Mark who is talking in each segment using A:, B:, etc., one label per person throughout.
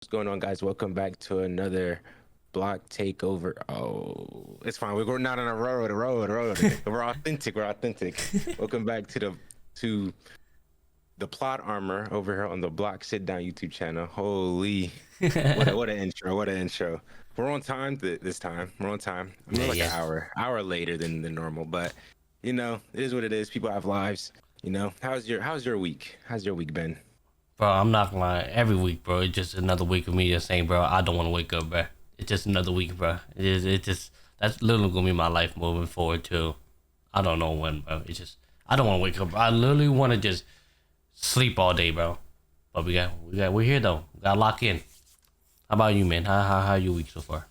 A: What's going on, guys? Welcome back to another block takeover. Oh, it's fine. We're going out on a road. We're authentic. We're authentic. Welcome back to the plot armor over here on the Block Sit Down YouTube channel. Holy, what an intro! What an intro! We're on time this time. We're on time. I'm
B: Yeah,
A: like an
B: yeah.
A: hour later than normal, but it is what it is. People have lives. How's your week? How's your week been?
B: Bro, I'm not gonna lie. Every week, bro, it's just another week of me just saying, bro, I don't want to wake up, bro. It's just another week, bro. It just that's literally gonna be my life moving forward too. I don't know when, bro. It's just I don't want to wake up. Bro. I literally want to just sleep all day, bro. But we're here though. We gotta lock in. How about you, man? How your week so far?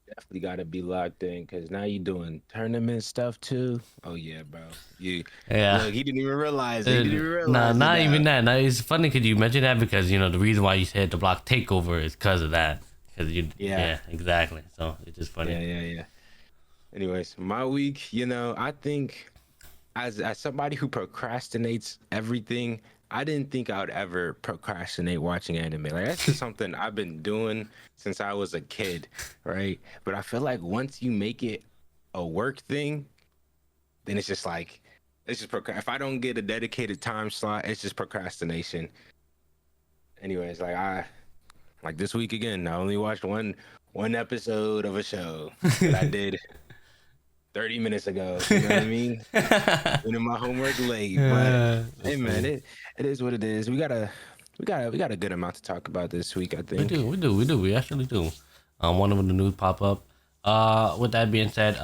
A: Definitely got to be locked in because now you're doing tournament stuff too. Oh yeah, bro. You
B: Yeah.
A: look, he didn't even realize it. He didn't even
B: Nah,
A: realize it
B: not even
A: now.
B: that. Nah, it's funny because you mentioned that because the reason why you said the block takeover is because of that. Because
A: Yeah,
B: yeah, exactly. So it's just funny.
A: yeah. Anyways, my week, I think as somebody who procrastinates everything, I didn't think I would ever procrastinate watching anime. Like that's just something I've been doing since I was a kid, right? But I feel like once you make it a work thing, then it's just like if I don't get a dedicated time slot, it's just procrastination. Anyways, like this week again, I only watched one episode of a show that I did 30 minutes ago. You know what I mean? Doing my homework late, but hey
B: That's
A: man,
B: funny.
A: it is what it is. We got a good amount to talk about this week, I
B: We
A: think.
B: do, we actually do. One of the news pop up. With that being said,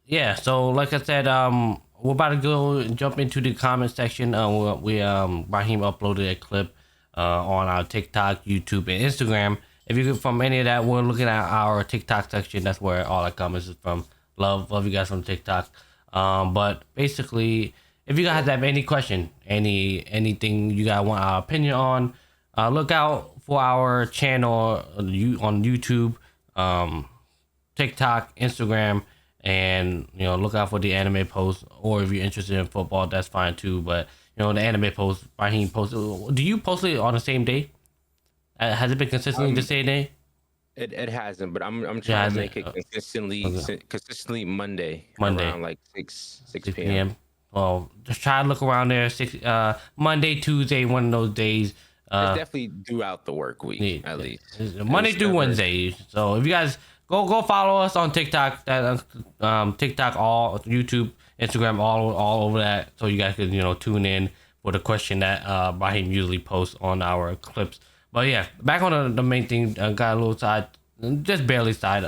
B: yeah. So like I said, we're about to go and jump into the comment section. Raheem uploaded a clip, on our TikTok, YouTube, and Instagram. If you get from any of that, we're looking at our TikTok section. That's where all our comments is from. Love you guys from TikTok. But basically, if you guys have any question, anything you guys want our opinion on, look out for our channel on YouTube, um, TikTok, Instagram, and look out for the anime posts. Or if you're interested in football, that's fine too. But the anime post, Raheem posted. Do you post it on the same day? Has it been consistently the
A: Um,
B: same day?
A: it hasn't, but I'm
B: Yeah,
A: trying to
B: has it?
A: make it consistently
B: Okay.
A: consistently Monday
B: Monday,
A: around like 6
B: 6
A: p.m.
B: p.m. Well, just try to look around there. Monday, Tuesday, one of those days.
A: It's
B: Uh,
A: definitely throughout the work week, at least.
B: Monday
A: It's
B: through
A: never.
B: Wednesday. So if you guys go follow us on TikTok, TikTok, all YouTube, Instagram, all over that, so you guys can tune in for the question that Brahim usually posts on our clips. But yeah, back on the main thing. Got a little side, just barely side.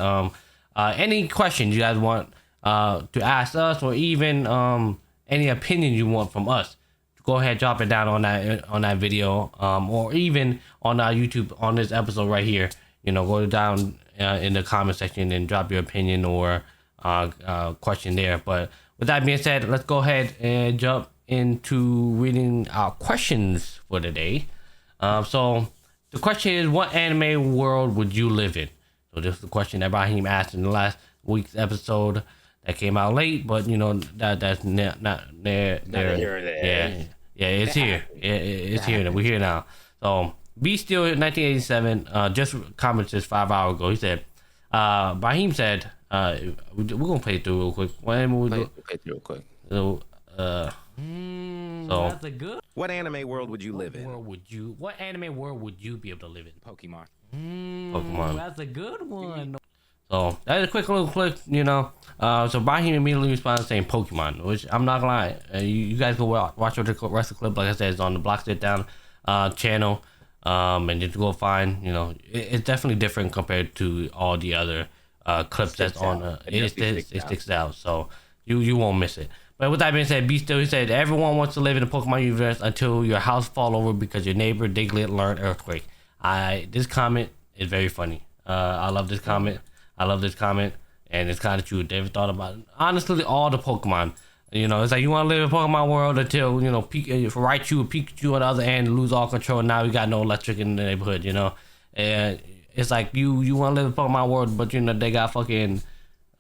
B: Any questions you guys want to ask us, or even any opinion you want from us, go ahead, drop it down on that video, or even on our YouTube on this episode right here. Go down in the comment section and drop your opinion or question there. But with that being said, let's go ahead and jump into reading our questions for today. So the question is, what anime world would you live in? So this is the question that Ibrahim asked in the last week's episode that came out late, but that's not there.
A: Neither here or there.
B: Yeah, it's
A: It
B: here.
A: happens. It
B: It's here. We're
A: happens.
B: here now. So Be Still 1987 just commented 5 hours ago. He said, Ibrahim said, we're gonna play it through real quick.
A: Play through real quick.
B: So, so
C: That's a good
D: What anime world would you live in?
B: what anime world would you be able to live in?
A: Pokemon.
B: Pokemon.
C: That's a good one.
B: So that is a quick little clip. So Brahim immediately responded saying Pokemon, which I'm not gonna lie. You guys go watch the rest of the clip. Like I said, it's on the Block Sit Down channel. And just go find, it's definitely different compared to all the other clips that's
A: Sticks
B: on.
A: out. It
B: It,
A: definitely
B: it,
A: sticks
B: it
A: out.
B: sticks out. So you won't miss it. But with that being said, Be Still, he said, everyone wants to live in the Pokemon universe until your house fall over because your neighbor Diglett learned earthquake. This comment is very funny. I love this comment. And it's kind of true. Never thought about it. Honestly, all the Pokemon. It's like you want to live in Pokemon world until Raichu or Pikachu on the other end lose all control. Now we got no electric in the neighborhood. And it's like you want to live in Pokemon world, but they got fucking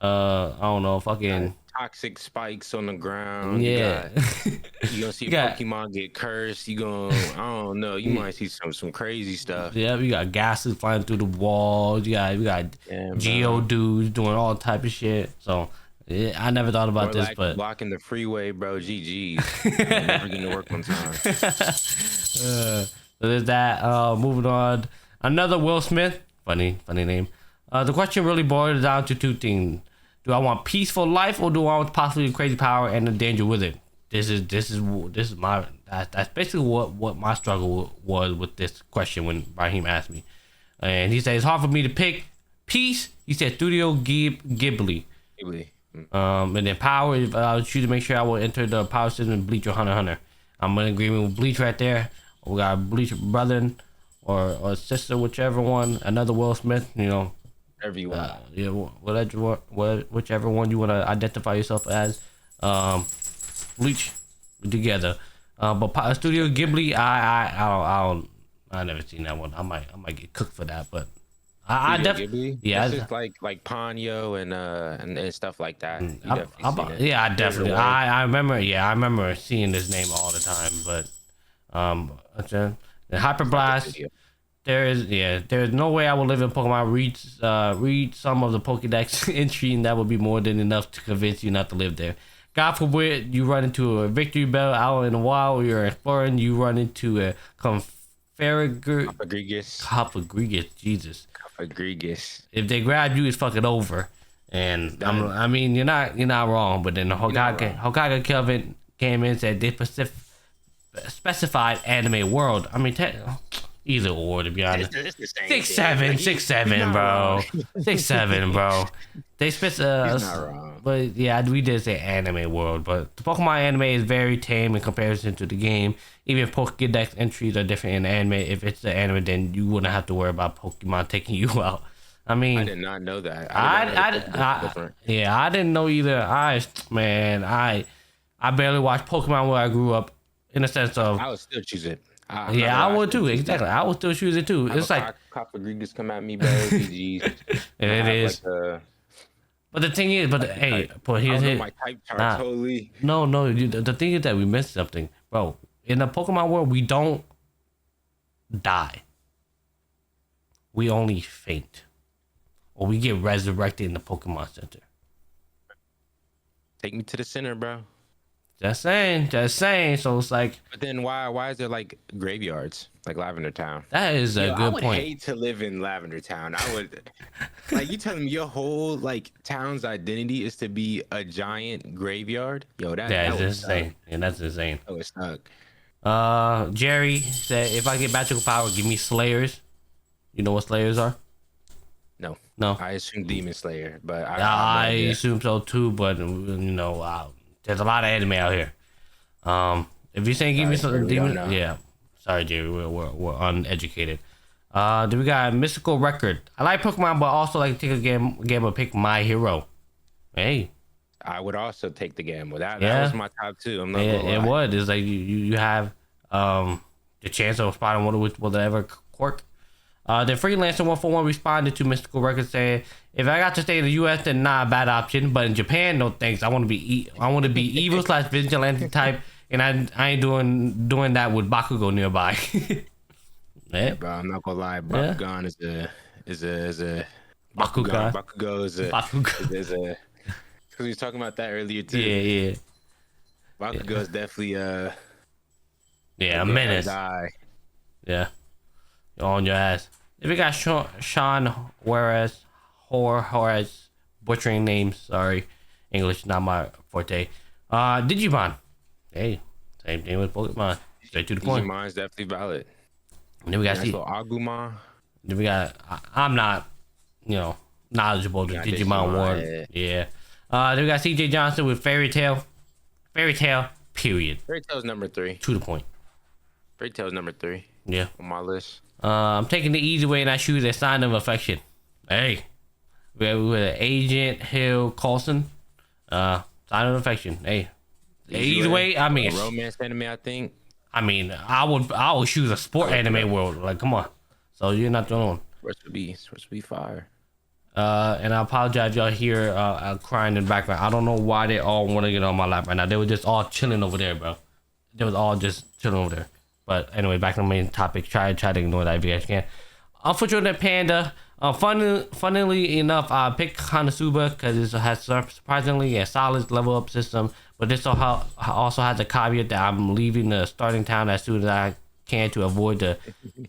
B: I don't know, fucking
A: toxic spikes on the ground.
B: Yeah.
A: You gonna see
B: You got-
A: Pokemon get cursed. You gonna, I don't know. You might see some crazy stuff.
B: Yeah, we got gases flying through the walls. We got
A: Yeah,
B: Geodudes doing all type of shit. So yeah, I never thought about
A: or
B: this,
A: like
B: but
A: blocking the freeway, bro. GG's. I'm never gonna work on time.
B: so there's that. Moving on. Another Will Smith. Funny name. The question really boils down to two things. Do I want peaceful life or do I want possibly crazy power and the danger with it? This is my that's basically what my struggle was with this question when Ibrahim asked me. And he said it's hard for me to pick peace. He said Studio Ghibli. And then power, if I would choose to make sure I will enter the power system in Bleach or Hunter x Hunter. I'm in agreement with Bleach right there. We got Bleach brother or sister, whichever one. Another Will Smith, you know.
A: Everyone.
B: Yeah, whichever one you want to identify yourself as. Bleach together. But Studio Ghibli, I never seen that one. I might get cooked for that, but I definitely, yeah,
A: it's just like Ponyo and stuff like that.
B: I definitely, I remember seeing this name all the time. But the Hyper Blast, there's no way I will live in Pokemon. Read some of the Pokédex entry, and that would be more than enough to convince you not to live there. God forbid you run into a Victory Bell out in the wild, or you're exploring, you run into a Copagrigus, Jesus.
A: Copagrigus.
B: If they grab you, it's fucking over. And I mean, you're not wrong. But then the Hokage Kelvin came in and said they specified anime world. I mean, either or, to be honest.
A: It's the same
B: 6'7", bro. 6'7", bro. They but yeah, we did say anime world, but the Pokemon anime is very tame in comparison to the game. Even if Pokédex entries are different in the anime, if it's the anime, then you wouldn't have to worry about Pokemon taking you out. I mean,
A: I did not know that.
B: I didn't know either. I barely watched Pokemon where I grew up, in the sense of
A: I would still choose it.
B: I would too. Exactly, I would still choose it too. It's like
A: Copagrigus come at me, bro. GG.
B: And it is. But the thing is, here's
A: my type chart totally.
B: No. The thing is that we missed something, bro. In the Pokemon world, we don't die. We only faint, or we get resurrected in the Pokemon Center.
A: Take me to the center, bro.
B: Just saying. So it's like.
A: But then why is there like graveyards like Lavender Town?
B: That is a good point.
A: I would hate to live in Lavender Town. I would. Like, you telling me your whole like town's identity is to be a giant graveyard? Yo, that is insane.
B: And that's insane.
A: Oh, it's stuck.
B: Jerry said, if I get magical power, give me Slayers. You know what Slayers are?
A: No. I assume Demon Slayer, but
B: I assume so too. But you know, there's a lot of anime out here. If you're saying give me some demon, yeah. Sorry, Jerry, we're uneducated. Then we got Mystical Record. I like Pokemon, but also like to take a game and pick My Hero. Hey.
A: I would also take the gamble. That was my top two. I'm not gonna lie.
B: It would. It's like you have the chance of spotting one with whatever quirk. The Freelancer 141 responded to Mystical Record saying, "If I got to stay in the U.S., then not a bad option. But in Japan, no thanks. I want to be evil / vigilante type, and I ain't doing that with Bakugo nearby."
A: Yeah, bro, I'm not gonna lie. Bakugan is a
B: Bakugan.
A: Bakugo is a. Because we was talking about that earlier too.
B: Yeah.
A: Bakugo is definitely
B: a menace. Yeah, you're on your ass. If we got Sean Juarez, butchering names. Sorry, English not my forte. Digimon. Hey, same thing with Pokemon. Straight to the point.
A: Digimon is definitely valid.
B: And then we got
A: Agumon.
B: Then we got. I'm not, knowledgeable the Digimon world. Yeah. Then we got CJ Johnson with Fairy Tail. Period.
A: Fairy Tail's number 3.
B: To the point.
A: Fairy Tail's number 3.
B: Yeah.
A: On my list.
B: I'm taking the easy way and I choose a sign of affection. Hey. We have Agent Hill Coulson. Sign of affection. Hey. Easy way. I mean,
A: a romance anime, I think.
B: I mean, I would choose a sport anime world. Like, come on. So you're not the only one.
A: Supposed to be fire.
B: And I apologize if y'all hear crying in the background. I don't know why they all want to get on my lap right now. They were just all chilling over there, bro. They was all just chilling over there. But anyway, back to the main topic. Try to ignore that if you guys can. Unfortunate Panda. Funnily enough, I picked Konosuba because it has surprisingly a solid level up system. But this also has a caveat that I'm leaving the starting town as soon as I can to avoid the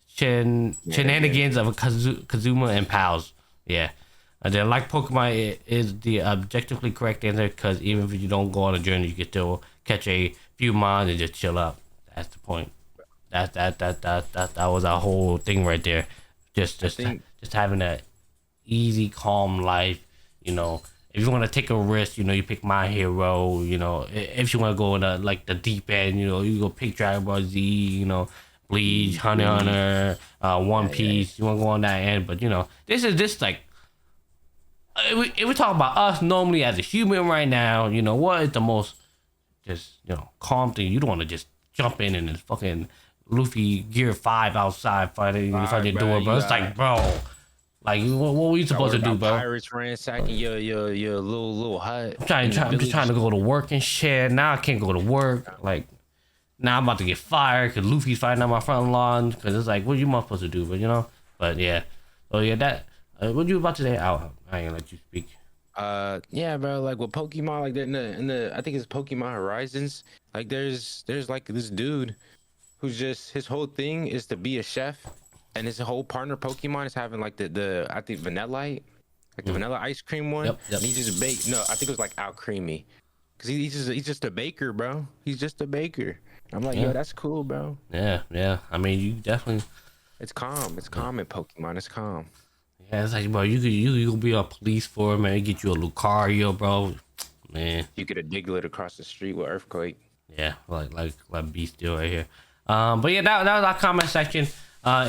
B: shenanigans of Kazuma and pals. Yeah. And then, like Pokemon, it is the objectively correct answer because even if you don't go on a journey, you can still catch a few mons and just chill out. That's the point. That was our whole thing right there. Just having that easy, calm life. You know, if you want to take a risk, you know, you pick My Hero. You know, if you want to go in the deep end, you know, you go pick Dragon Ball Z. You know, Bleach, Hunter x Hunter, One Piece. You want to go on that end, but you know, this is just like. If we talk about us normally as a human right now, you know, what is the most just, you know, calm thing? You don't want to just jump in and fucking Luffy Gear 5 outside fighting door, bro. It's like, bro, like, what were you supposed to do, bro?
A: Pirates ransacking your little hut.
B: I'm just trying to go to work and shit. Now I can't go to work. Like, now I'm about to get fired because Luffy's fighting on my front lawn. Because it's like, what you supposed to do, but you know? But yeah. So yeah, that. What you about to say? I ain't gonna let you speak.
A: Yeah, bro. Like with Pokemon, like in the I think it's Pokemon Horizons. Like there's like this dude who's just his whole thing is to be a chef, and his whole partner Pokemon is having like the I think Vanillite, like the vanilla ice cream one.
B: Yep.
A: And he just baked. No, I think it was like Out Creamy, cause he's just a baker, bro. He's just a baker. I'm like, yo, that's cool, bro.
B: Yeah. I mean, you definitely.
A: It's calm. It's calm in Pokemon. It's calm.
B: Yeah, it's like, bro, you could be a police for it, man. Get you a Lucario, bro. Man.
A: You get a Diglett across the street with Earthquake.
B: Yeah, like Beast deal right here. But yeah, that was our comment section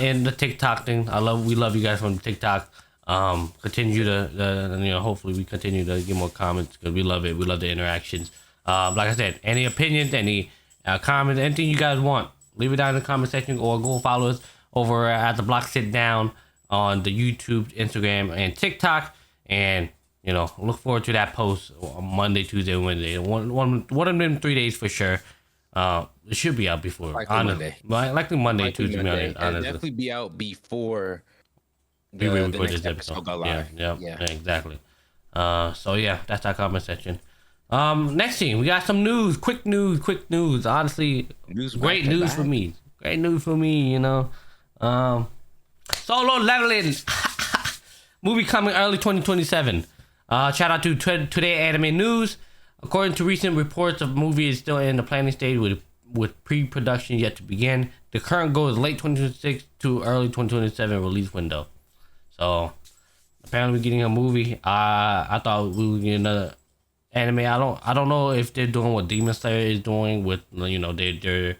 B: in the TikTok thing. We love you guys from the TikTok. Continue to you know, hopefully we continue to get more comments because we love it. We love the interactions. Like I said, any opinions, any comments, anything you guys want, leave it down in the comment section or go follow us over at the Block Sitdown on the YouTube, Instagram, and TikTok. And you know, look forward to that post on Monday, Tuesday, Wednesday. One of them 3 days for sure. It should be out before.
A: Monday.
B: Likely Monday, Tuesday,
A: Monday.
B: honestly.
A: Definitely be out before
B: the
A: next episode go live.
B: Yeah, exactly. So yeah, that's our comment section. Next thing, we got some news. Quick news. Honestly, great news for me. Great news for me, you know. Solo Leveling movie coming early 2027. Shout out to Today Anime News. According to recent reports, the movie is still in the planning stage with pre-production yet to begin. The current goal is late 2026 to early 2027 release window. So apparently we're getting a movie. I thought we would get another anime. I don't know if they're doing what Demon Slayer is doing with, you know, they're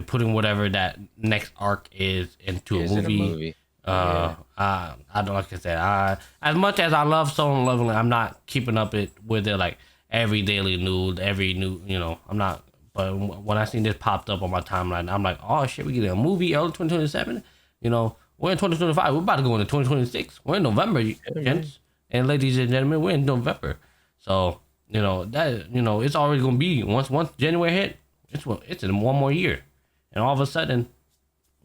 B: putting whatever that next arc is into a movie. I don't, like I said, as much as I love Solo Leveling, I'm not keeping up with it like every daily news, every new, you know, I'm not. But when I seen this popped up on my timeline, I'm like, oh shit, we getting a movie early 2027. You know, we're in 2025. We're about to go into 2026. We're in November, gents and ladies and gentlemen. We're in November, so you know that, you know, it's already gonna be once January hit. It's in one more year, and all of a sudden,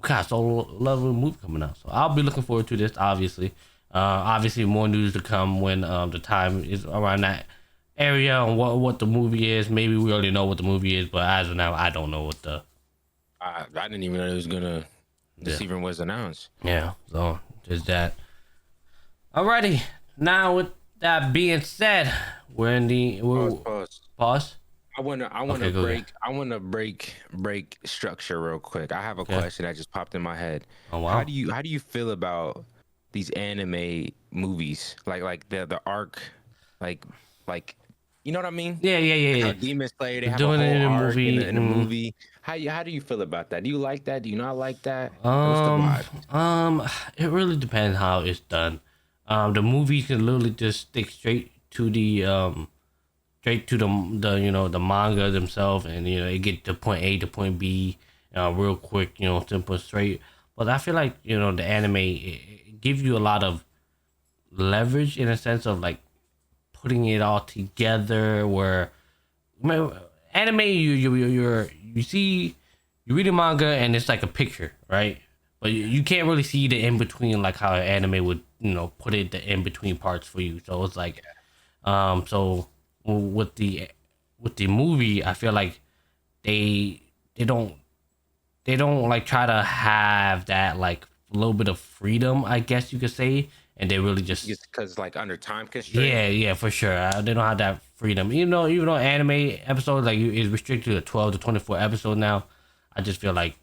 B: we got Solo Leveling movie coming out. So I'll be looking forward to this. Obviously, more news to come when the time is around that area on what the movie is. Maybe we already know what the movie is, but as of now, I don't know what the.
A: I didn't even know it was gonna. This even was announced.
B: Yeah, so there's that. Alrighty, now with that being said, we're in the pause.
A: I wanna break structure real quick. I have a question that just popped in my head.
B: Oh wow.
A: How do you feel about these anime movies? Like the arc, like you know what I mean?
B: Yeah.
A: Demon Slayer, they have
B: Doing
A: a whole
B: it in a
A: arc
B: movie.
A: in a movie. How do you feel about that? Do you like that? Do you not like that?
B: What's the vibe? It really depends how it's done. The movie can literally just stick straight to the you know, the manga themselves, and you know, it get to point A to point B real quick, you know, simple, straight. But I feel like, you know, the anime, it gives you a lot of leverage in a sense of like putting it all together. Where anime, you see, you read a manga and it's like a picture, right? But you can't really see the in between, like how an anime would, put it the in between parts for you. So it's like, so with the movie, I feel like they don't like try to have that like a little bit of freedom, I guess you could say, and they really just
A: because like under time constraint.
B: yeah, for sure. They don't have that freedom. Even though anime episodes like is restricted to 12 to 24 episodes now, I just feel like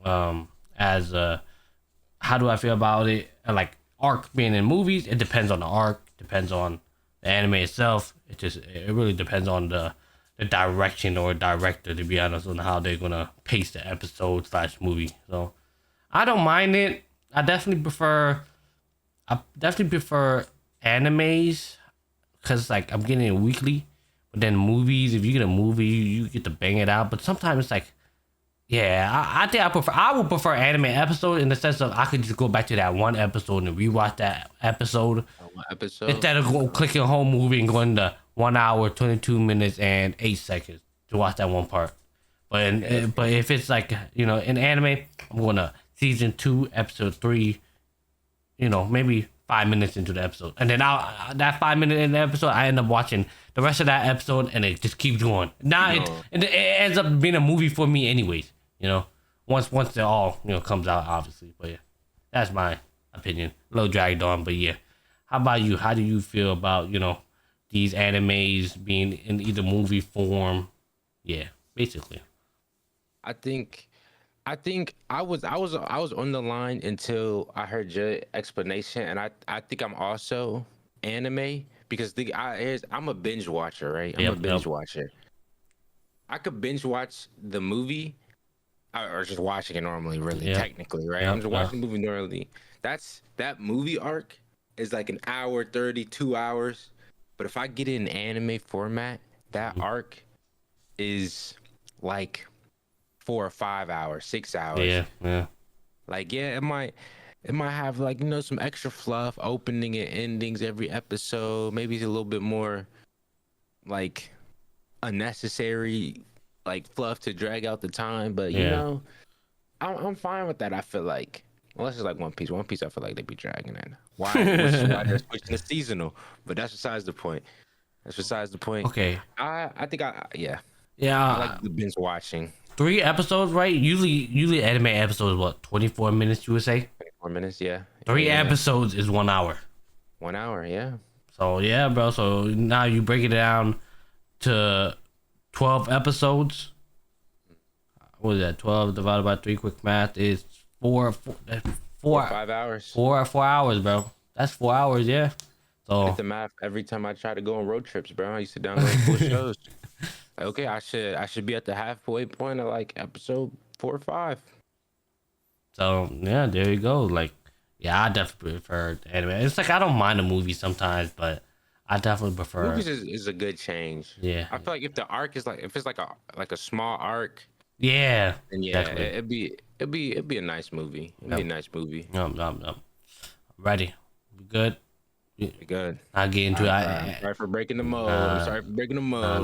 B: as how do I feel about it? Like arc being in movies, it depends on the arc, depends on the anime itself. It really depends on the direction or director, to be honest, on how they're gonna pace the episode / movie. So I don't mind it. I definitely prefer animes because like I'm getting it weekly. But then movies, if you get a movie, you get to bang it out. But sometimes it's like, yeah, I think I would prefer anime episode in the sense of I could just go back to that one episode and rewatch that episode.
A: One episode
B: Instead of clicking a whole movie and going to 1 hour, 22 minutes and 8 seconds to watch that one part. But but if it's like, in anime, I'm going to season 2, episode 3, maybe 5 minutes into the episode. And then that 5 minute in the episode, I end up watching the rest of that episode and it just keeps going. Now it ends up being a movie for me anyways, once it all, comes out, obviously. But yeah, that's my opinion. A little dragged on, but yeah. How about you? How do you feel about, these animes being in either movie form? Yeah, basically.
A: I think I was on the line until I heard your explanation, and I think I'm also anime because I'm a binge watcher, right? I'm a binge watcher. I could binge watch the movie or just watching it normally, really, technically, right? I'm just watching the movie normally. That movie arc is like an hour 30, 2 hours. But if I get it in anime format, that arc is like 4 or 5 hours, 6 hours.
B: Yeah.
A: Like, yeah, it might have like, some extra fluff, opening and endings every episode. Maybe it's a little bit more like unnecessary, like fluff to drag out the time. But I'm fine with that. I feel like, unless it's like One Piece. One Piece, I feel like they be dragging it. Which is why they're switching to seasonal. But that's besides the point.
B: Okay.
A: I think I like the binge watching.
B: 3 episodes, right? Usually anime episodes, what, 24 minutes, you would say?
A: 24 minutes, yeah.
B: 3 episodes is 1 hour.
A: 1 hour, yeah.
B: So, yeah, bro. So now you break it down to 12 episodes. What is that? 12 divided by 3, quick math, is 4
A: 5 hours.
B: 4 hours, bro. That's 4 hours, yeah. So
A: get the math every time I try to go on road trips, bro. I used to download full shows. Okay, I should be at the halfway point of like episode 4 or 5.
B: So yeah, there you go. Like, yeah, I definitely prefer anime. It's like I don't mind a movie sometimes, but I definitely prefer
A: movies is a good change.
B: Yeah,
A: I feel like if the arc is like, if it's like a small arc,
B: yeah,
A: then yeah, it'd be a nice movie. It'd be a nice movie.
B: No. Ready? We good?
A: Good.
B: I'll get into
A: it. Sorry for breaking the mode.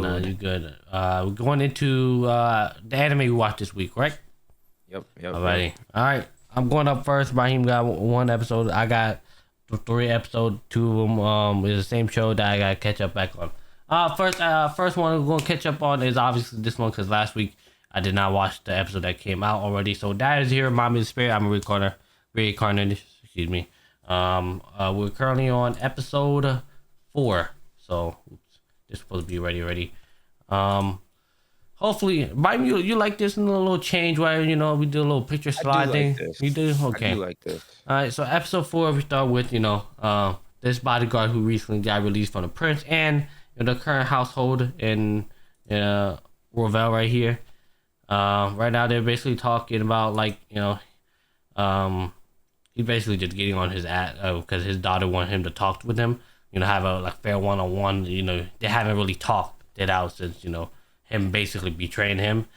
B: No, you good. We're going into the anime we watched this week, right?
A: Yep.
B: Alrighty. All right. I'm going up first. Ibrahim got 1 episode. I got 3 episodes. 2 of them is the same show that I got to catch up back on. First one we're going to catch up on is obviously this one because last week I did not watch the episode that came out already. So that is here. Mommy the Spirit. I'm reincarnated. Excuse me. We're currently on episode 4, so this is supposed to be ready. Hopefully, Mike, you like this little change where we do a little picture slide thing. You do? Okay.
A: I do like this.
B: All right, so episode 4 we start with this bodyguard who recently got released from the prince and the current household in Rovel right here. Right now they're basically talking about like he's basically just getting on his ass because his daughter wanted him to talk with him, have a like fair one-on-one. They haven't really talked it out since him basically betraying him.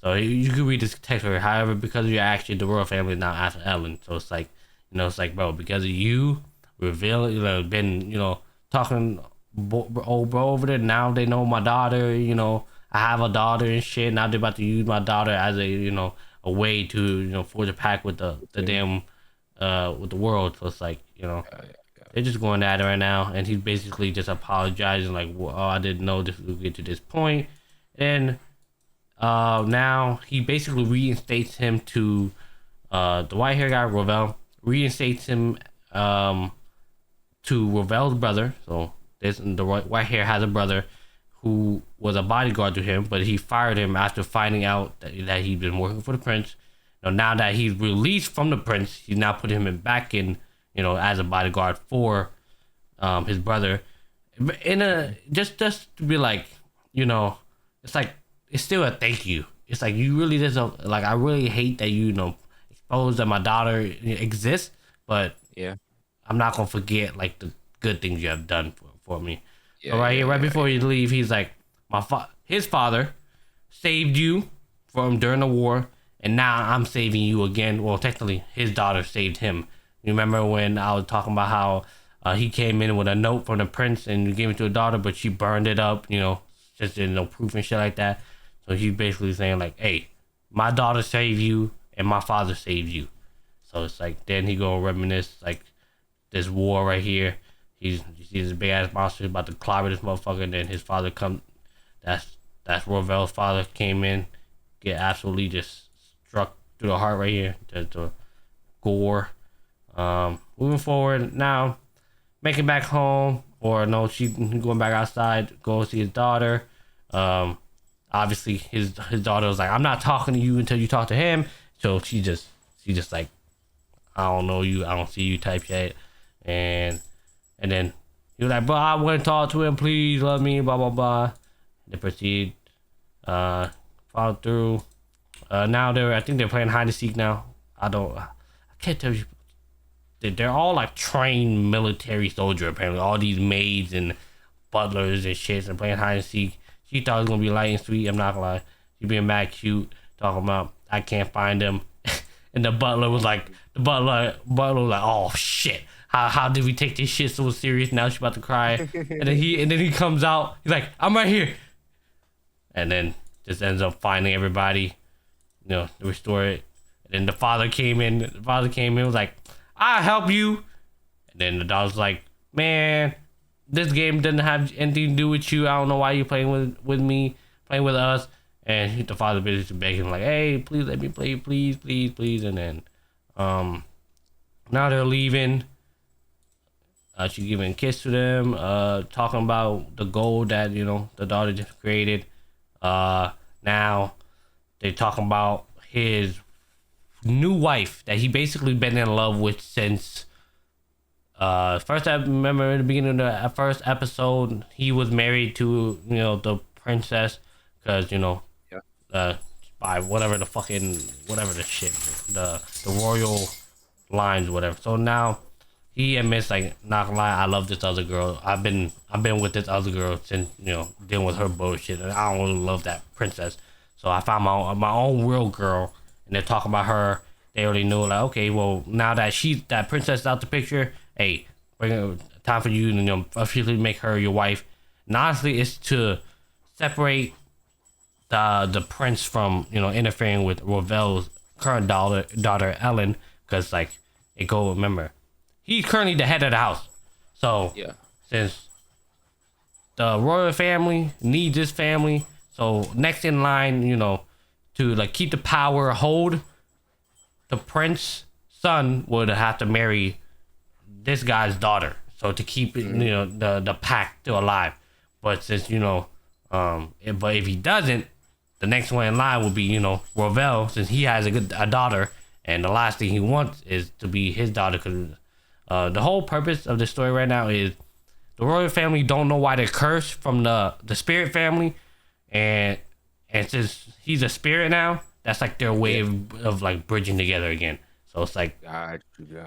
B: So you could read this text here. However, because of your action, the royal family is now after Ellen. So it's like, bro, because of you, revealing, been talking old bro over there. Now they know my daughter. I have a daughter and shit. Now they're about to use my daughter as a way to forge a pact with the damn with the world. So it's like they're just going at it right now, and he's basically just apologizing like, well, oh, I didn't know this would get to this point. And now he basically reinstates him to the white hair guy Ravel, reinstates him to Ravel's brother. So the white hair has a brother who was a bodyguard to him, but he fired him after finding out that he'd been working for the prince. Now that he's released from the prince, he's now put him back in, as a bodyguard for his brother. Just to be like, it's like, it's still a thank you. It's like, you really just like, I really hate that expose that my daughter exists, but
A: Yeah.
B: I'm not gonna forget like the good things you have done for me.
A: Yeah,
B: So right here, right
A: yeah,
B: before you leave, he's like, his father saved you from during the war, and now I'm saving you again. Well, technically, his daughter saved him. You remember when I was talking about how he came in with a note from the prince and gave it to a daughter, but she burned it up, just didn't no proof and shit like that. So he's basically saying like, hey, my daughter saved you and my father saved you. So it's like, then he gonna reminisce like this war right here. You see this big ass monster about to clobber this motherfucker, and then his father comes. That's Ravel's father came in, get absolutely just struck through the heart right here. The gore. Moving forward now, making back home, or no, she going back outside, go see his daughter. Obviously his daughter was like, I'm not talking to you until you talk to him. So she just like, I don't know you, I don't see you type shit. And then he was like, bro, I want to talk to him, please love me, blah blah blah. They proceed, follow through. Now I think they're playing hide and seek now. I can't tell you. They're all like trained military soldier apparently. All these maids and butlers and shit and playing hide and seek. She thought it was gonna be light and sweet. I'm not gonna lie. She being mad cute, talking about I can't find them. And the butler was like, was like, oh shit. How did we take this shit so serious? Now she's about to cry. and then he comes out. He's like, I'm right here. And then just ends up finding everybody, to restore it. And then the father came in. Was like, I'll help you. And then the dog's like, man, this game doesn't have anything to do with you. I don't know why you're playing with me, playing with us. And the father basically begging like, hey, please let me play, please, please, please. And then now they're leaving. She giving a kiss to them, talking about the goal that the daughter just created. Now they talking about his new wife that he basically been in love with since first. I remember in the beginning of the first episode, he was married to the princess because by whatever the shit, the royal lines, whatever. So now he admits, like, not gonna lie, I love this other girl. I've been with this other girl since dealing with her bullshit, and I don't really love that princess. So I found my own real girl, and they're talking about her. They already knew, like, okay, well, now that that princess is out the picture, hey, time for you to officially make her your wife. And honestly, it's to separate the prince from interfering with Ravel's current daughter Ellen, because like remember, he's currently the head of the house. So
A: Yeah.
B: since the royal family needs this family, so next in line, to like keep the power hold, the prince's son would have to marry this guy's daughter. So to keep it, the pact still alive. But since but if he doesn't, the next one in line would be Ravel, since he has a daughter, and the last thing he wants is to be his daughter. Because the whole purpose of the story right now is the royal family don't know why they're cursed from the spirit family, and since he's a spirit now, that's like their way of like bridging together again. So it's like,
A: God.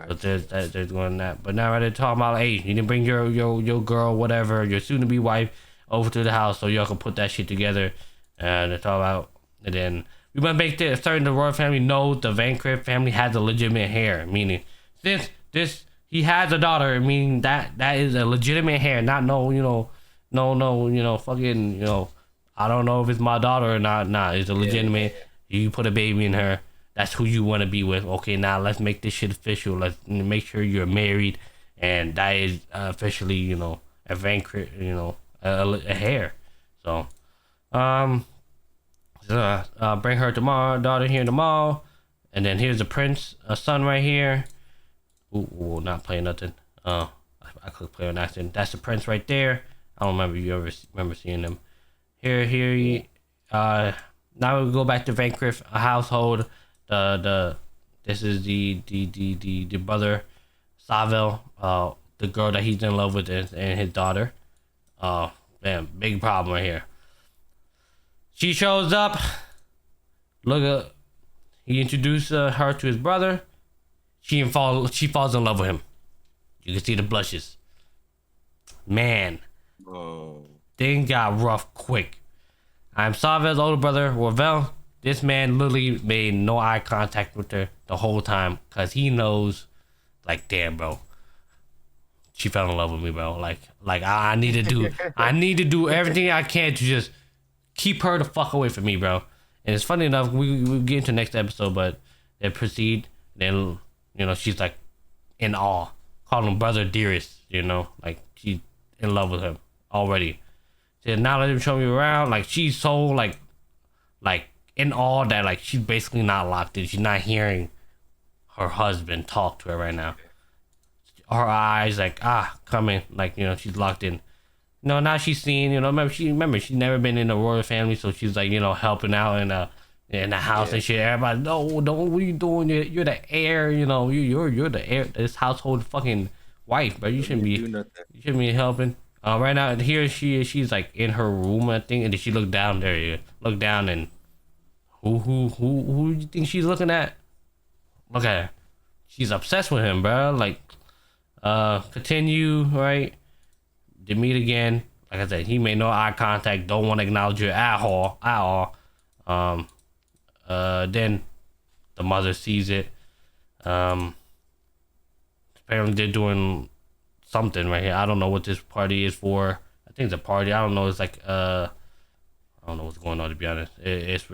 B: but there's going that. But now they're talking about, hey, you didn't bring your girl, whatever, your soon-to-be wife over to the house so y'all can put that shit together. And they're talking about, and then we want to make this certain the royal family knows the Van Crib family has a legitimate heir, meaning since he has a daughter. I mean that is a legitimate hair, not no fucking I don't know if it's my daughter or not. Nah, it's a legitimate. You put a baby in her. That's who you want to be with. Okay, now let's make this shit official. Let's make sure you're married, and that is officially, a vancrit, a hair. So, bring her tomorrow, daughter here tomorrow, and then here's the prince, a son right here. Ooh, not playing nothing. I could play on accident. That's the prince right there. I don't remember if you ever remember seeing him. Here. Now we go back to Vancouver household. This is the brother Saville, the girl that he's in love with, and his daughter. Damn, big problem right here. She shows up. He introduced her to his brother. She falls in love with him. You can see the blushes. Man, things got rough quick. I'm Saville's older brother, Ravel. This man literally made no eye contact with her the whole time because he knows, like, damn, bro, she fell in love with me, bro. Like I need to do everything I can to just keep her the fuck away from me, bro. And it's funny enough, we get into the next episode, but they proceed. Then she's like in awe, calling him brother dearest. Like she's in love with him already. So now let him show me around. Like she's so like in awe that like she's basically not locked in. She's not hearing her husband talk to her right now. Her eyes like coming, like she's locked in. Now she's seeing, remember she's never been in a royal family, so she's like helping out in the house and shit. Everybody, no, don't, what are you doing? You're the heir, you're the heir, this household fucking wife, but you shouldn't be helping. Right now here she's like in her room, I think, and then she looked down there. You look down and who do you think she's looking at? Look at her. She's obsessed with him, bro. Like, continue, right? To meet again. Like I said, he made no eye contact. Don't want to acknowledge her at all. Then the mother sees it. Apparently they're doing something right here. I don't know what this party is for. I think it's a party. I don't know. It's like I don't know what's going on, to be honest. It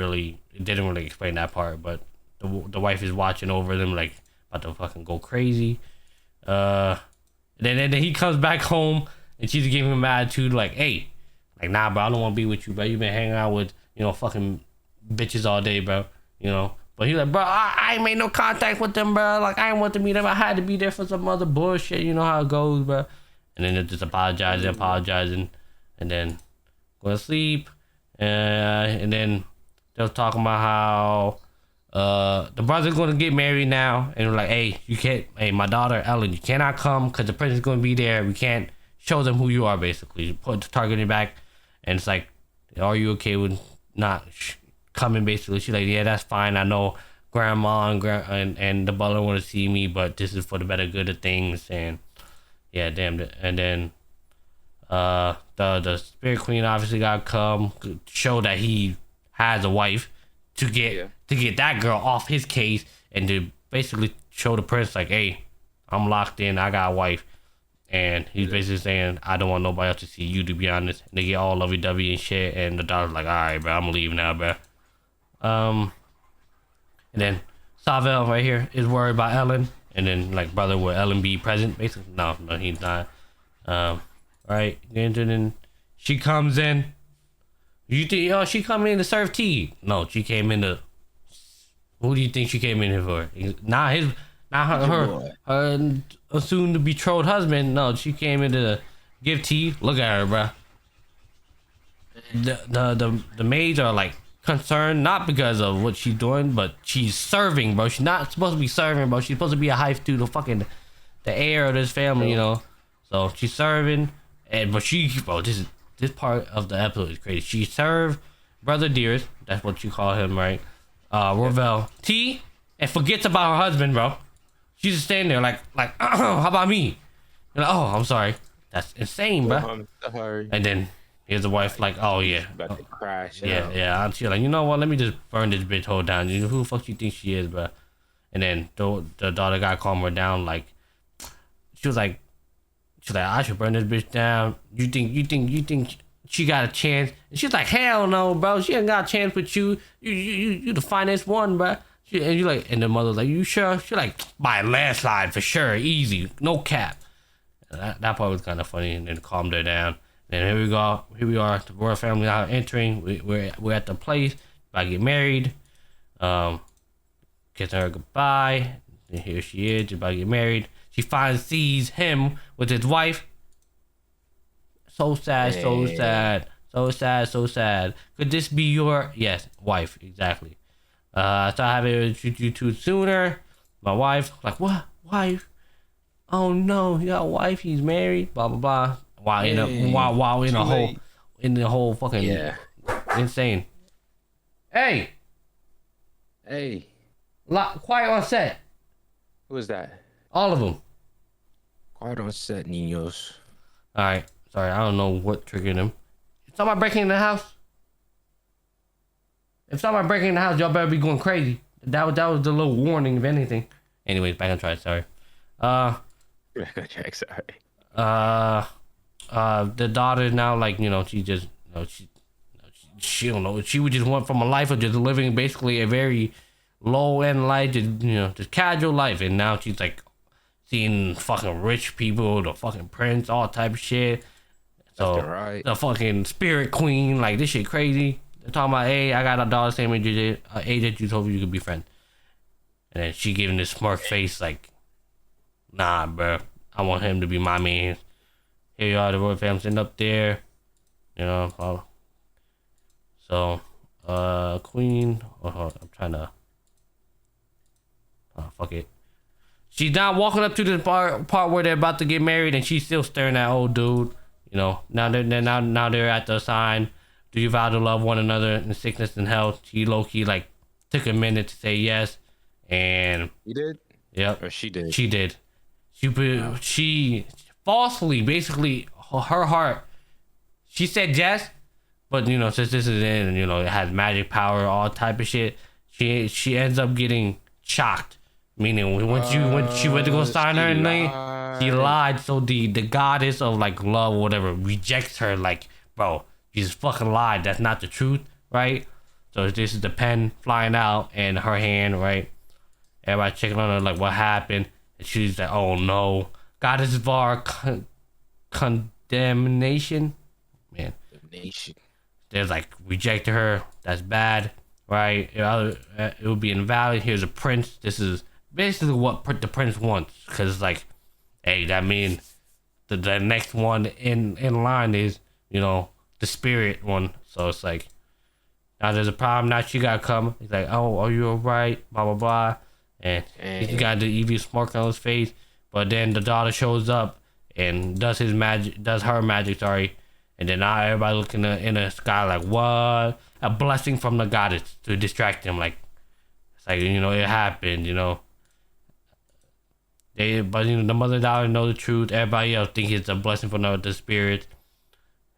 B: didn't really explain that part, but the wife is watching over them like about to fucking go crazy. Then he comes back home and she's giving him an attitude like, hey, like, nah, bro, I don't want to be with you, bro. You been hanging out with fucking bitches all day, bro. But he's like, bro, I ain't made no contact with them, bro. Like, I didn't want to meet them. I had to be there for some other bullshit. You know how it goes, bro. And then they're just apologizing, and then go to sleep. And then they're talking about how the brother's going to get married now. And we're like, hey, my daughter, Ellen, you cannot come because the prince is going to be there. We can't show them who you are, basically. You put the target in your back. And it's like, are you okay with not coming, basically? She's like, yeah, that's fine. I know grandma and the butler want to see me, but this is for the better good of things. And yeah, damn it. And then the spirit queen obviously got to come show that he has a wife to get that girl off his case, and to basically show the prince like, hey, I'm locked in, I got a wife. And he's basically saying, I don't want nobody else to see you, to be honest. And they get all lovey-dovey and shit, and the daughter's like, all right, bro, I'm gonna leave now, bro. And then Saville right here is worried about Ellen, and then like, brother, will Ellen be present? Basically, no, he's not. Right, and then she comes in. You think she come in to serve tea? No, she came in to. Who do you think she came in here for? Not her soon to betrothed husband. No, she came in to give tea. Look at her, bro. The maids are like concerned, not because of what she's doing, but she's serving, bro. She's not supposed to be serving, bro. She's supposed to be a wife to the heir of this family, So she's serving, but this part of the episode is crazy. She served brother dearest, that's what you call him, right? Ravel tea, and forgets about her husband, bro. She's just standing there like, how about me? You're like, oh, I'm sorry. That's insane, bro.
A: I'm sorry.
B: And then here's the wife like, oh yeah,
A: about to crash.
B: yeah. She's like, you know what? Let me just burn this bitch hole down. Who the fuck you think she is, bro? And then the daughter got calm her down, like, she was like, I should burn this bitch down. You think she got a chance? And she's like, hell no, bro. She ain't got a chance with you. You the finest one, bro. And you like, and the mother's like, you sure? She's like, by a landslide for sure, easy, no cap. And that part was kind of funny, and then calmed her down. And here we go. Here we are. The royal family now entering. We're at the place. About to get married. Kissing her goodbye. And here she is, just about to get married. She finally sees him with his wife. So sad, so sad, so sad, so sad. Could this be your wife? Exactly. I thought I had to introduce you to sooner. My wife, like, what wife? Oh no, you got a wife? He's married. Blah blah blah. While in the whole fucking insane. Hey, quiet on set.
A: Who is that?
B: All of them.
A: Quiet on set, niños.
B: All right. Sorry, I don't know what triggered him. Is somebody breaking in the house? If somebody breaking in the house, y'all better be going crazy. That was the little warning, if anything. Anyways, back on track. Sorry.
A: Back on track. Sorry.
B: The daughter now, like, she just, she don't know. She would just went from a life of just living basically a very low end life, just casual life, and now she's like seeing fucking rich people, the fucking prince, all type of shit. So
A: right.
B: The fucking spirit queen, like, this shit crazy. They're talking about, hey, I got a daughter same age that you told me you could be friends. And then she giving this smirk face like, nah, bro, I want him to be my man. Here you are, the royal family sitting up there, So, queen. I'm trying to. Oh, fuck it. She's not walking up to the part where they're about to get married, and she's still staring at old dude. Now they're at the sign. Do you vow to love one another in sickness and health? She low key like took a minute to say yes, and
A: you did.
B: Yep.
A: Or she did.
B: She did. She falsely, basically, her heart. She said yes, but since this is in, it has magic power, all type of shit. She ends up getting shocked. Meaning when she went to go sign her name, she lied. So the goddess of like love or whatever rejects her. Like, bro, you just fucking lied. That's not the truth, right? So this is the pen flying out and her hand, right? Everybody checking on her like, what happened? And she's like, oh no, goddess of our condemnation, man.
A: Damnation.
B: They're like rejected her. That's bad, right? It would be invalid. Here's a prince. This is basically what the prince wants, because like, hey, that means the next one in line is the spirit one. So it's like, now there's a problem. Now she gotta come. He's like, oh, are you alright? Blah blah blah, and he got the evil smirk on his face. But then the daughter shows up and does her magic. Sorry, and then now everybody looking in the sky like, what? A blessing from the goddess to distract them. Like, it's like, it happened. But the mother and daughter know the truth. Everybody else think it's a blessing from the spirit.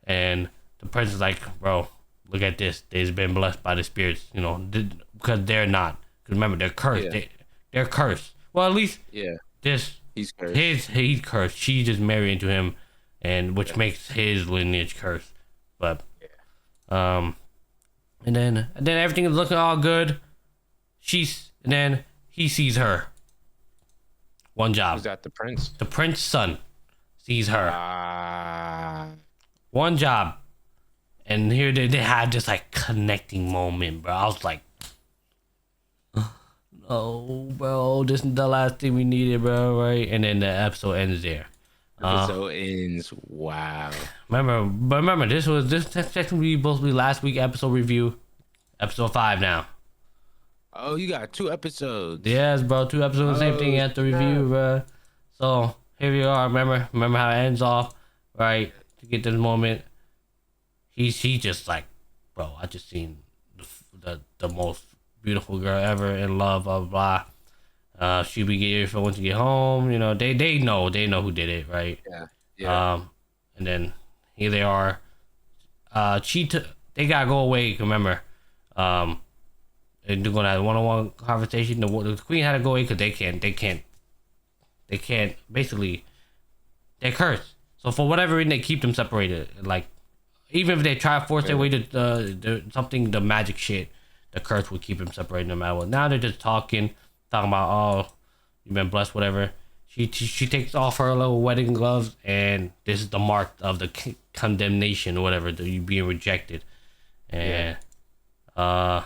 B: And the prince is like, bro, look at this. They've been blessed by the spirits, because they're not. Because remember, they're cursed.
A: Yeah.
B: They're cursed. Well, at least
A: he's cursed.
B: He's cursed. She just married into him, and which makes his lineage cursed. But and then everything is looking all good. And then he sees her. One job.
A: Who's that? The prince.
B: The prince's son sees her. One job. And here they had this like connecting moment, bro. I was like, oh, bro, this is the last thing we needed, bro, right? And then the episode ends there.
A: Episode ends. Wow.
B: Remember, this technically supposed to be last week episode review, episode 5 now.
A: Oh, you got 2 episodes.
B: Yes, bro, 2 episodes, same thing at the review, bro. So here we are. Remember how it ends off, right? To get this moment, he just like, bro, I just seen the most beautiful girl ever in love, blah blah blah. She be here for once to get home. They know who did it, right?
A: Yeah.
B: And then here they are. They gotta go away. Remember, and they're gonna have a one-on-one conversation. The queen had to go away because they can't basically they're cursed. So for whatever reason, they keep them separated. Like, even if they try to force their way to the magic shit, the curse will keep them separated no matter what. Now they're just talking about, oh, you've been blessed, whatever. She takes off her little wedding gloves, and this is the mark of the condemnation or whatever, that you being rejected. And now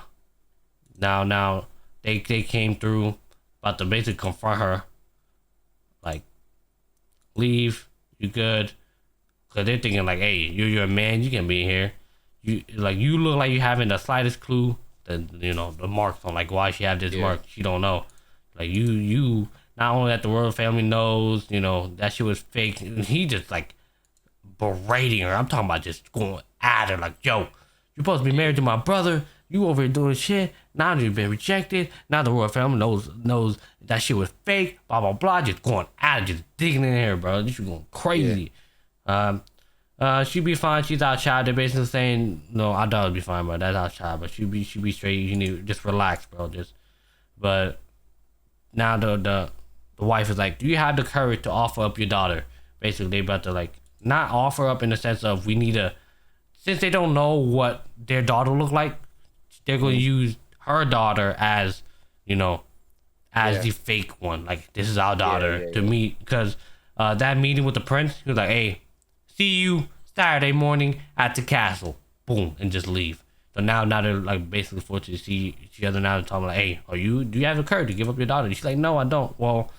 B: they came through, about to basically confront her, like, leave, you good. Cause they're thinking like, hey, you're a man, you can be here. You look like you haven't the slightest clue that, you know, the marks on like why she have this mark. She don't know. Like you not only that the royal family knows, you know, that shit was fake. He just like berating her. I'm talking about just going at her like, yo, you're supposed to be married to my brother. You over here doing shit. Now you've been rejected. Now the royal family knows that shit was fake. Blah blah blah. Just going at her, just digging in here, bro. Just going crazy. She'd be fine. She's our child. They're basically saying, no, our daughter be fine, bro. That's our child. But she'd be straight. You need just relax, bro. But now the wife is like, do you have the courage to offer up your daughter? Basically, they about to like not offer up in the sense of since they don't know what their daughter look like, they're gonna use her daughter as, you know, as the fake one. Like, this is our daughter to meet, because that meeting with the prince, he was like, hey, see you Saturday morning at the castle. Boom, and just leave. So now they're like basically forced to see each other. Now they're talking like, hey, do you have the courage to give up your daughter? And she's like, no, I don't. Well,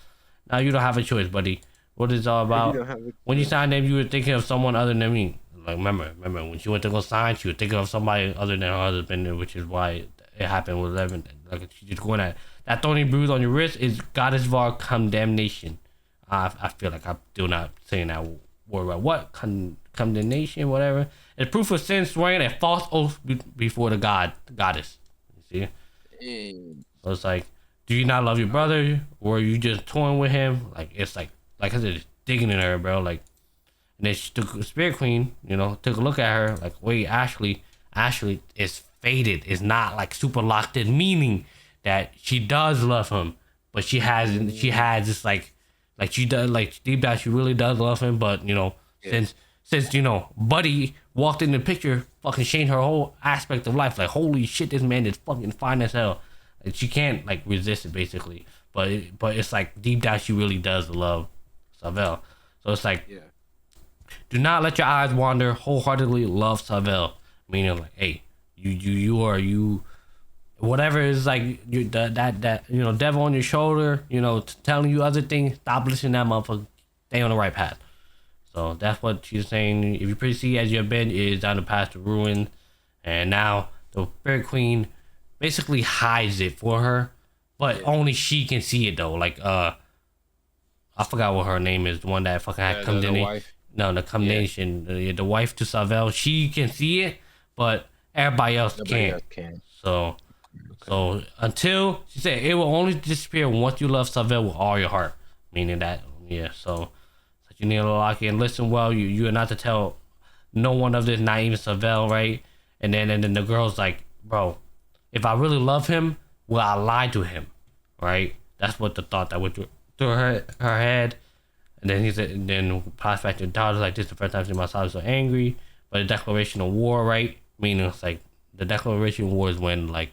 B: now you don't have a choice, buddy. What is it all about? When you signed them, you were thinking of someone other than me. Like, remember when she went to go sign, she was thinking of somebody other than her husband, which is why it happened with 11. Like, she's just going at that thorny bruise on your wrist is Goddess Var condemnation. I feel like I'm still not saying that word right. What condemnation, whatever. It's proof of sin, swearing a false oath before the goddess. You see? So it's like, do you not love your brother, or are you just toying with him? Like, it's like I said, it's digging in her, bro. Like, and then she took Spirit Queen, you know, took a look at her, like, wait, Ashley is faded, is not like super locked in, meaning that she does love him, but she has this like she does, like, deep down she really does love him, but, you know, since you know, Buddy walked in the picture, fucking changed her whole aspect of life. Like, holy shit, this man is fucking fine as hell. And she can't like resist it, basically. But it's like deep down she really does love Savelle. So it's like, do not let your eyes wander. Wholeheartedly love Savelle. Meaning like, hey, you whatever is like that you know, devil on your shoulder, you know, telling you other things. Stop listening to that motherfucker. Stay on the right path. So that's what she's saying. If you proceed as you have been, is down the path to ruin. And now the Spirit Queen basically hides it for her, but only she can see it though. Like, I forgot what her name is. The one that fucking had condemnation. No, the condemnation. The wife to Savelle. She can see it, but everybody else can't. So until she said it will only disappear once you love Savelle with all your heart. Meaning that, so you need to lock in. Listen well. You are not to tell no one of this, not even Savelle, right? And then the girl's like, bro, if I really love him, will I lie to him, right? That's what the thought that went through her head. And then he said, and then flashback to the daughter, like, this is the first time I've seen my son so angry. But the declaration of war, right? Meaning it's like the declaration of war is when like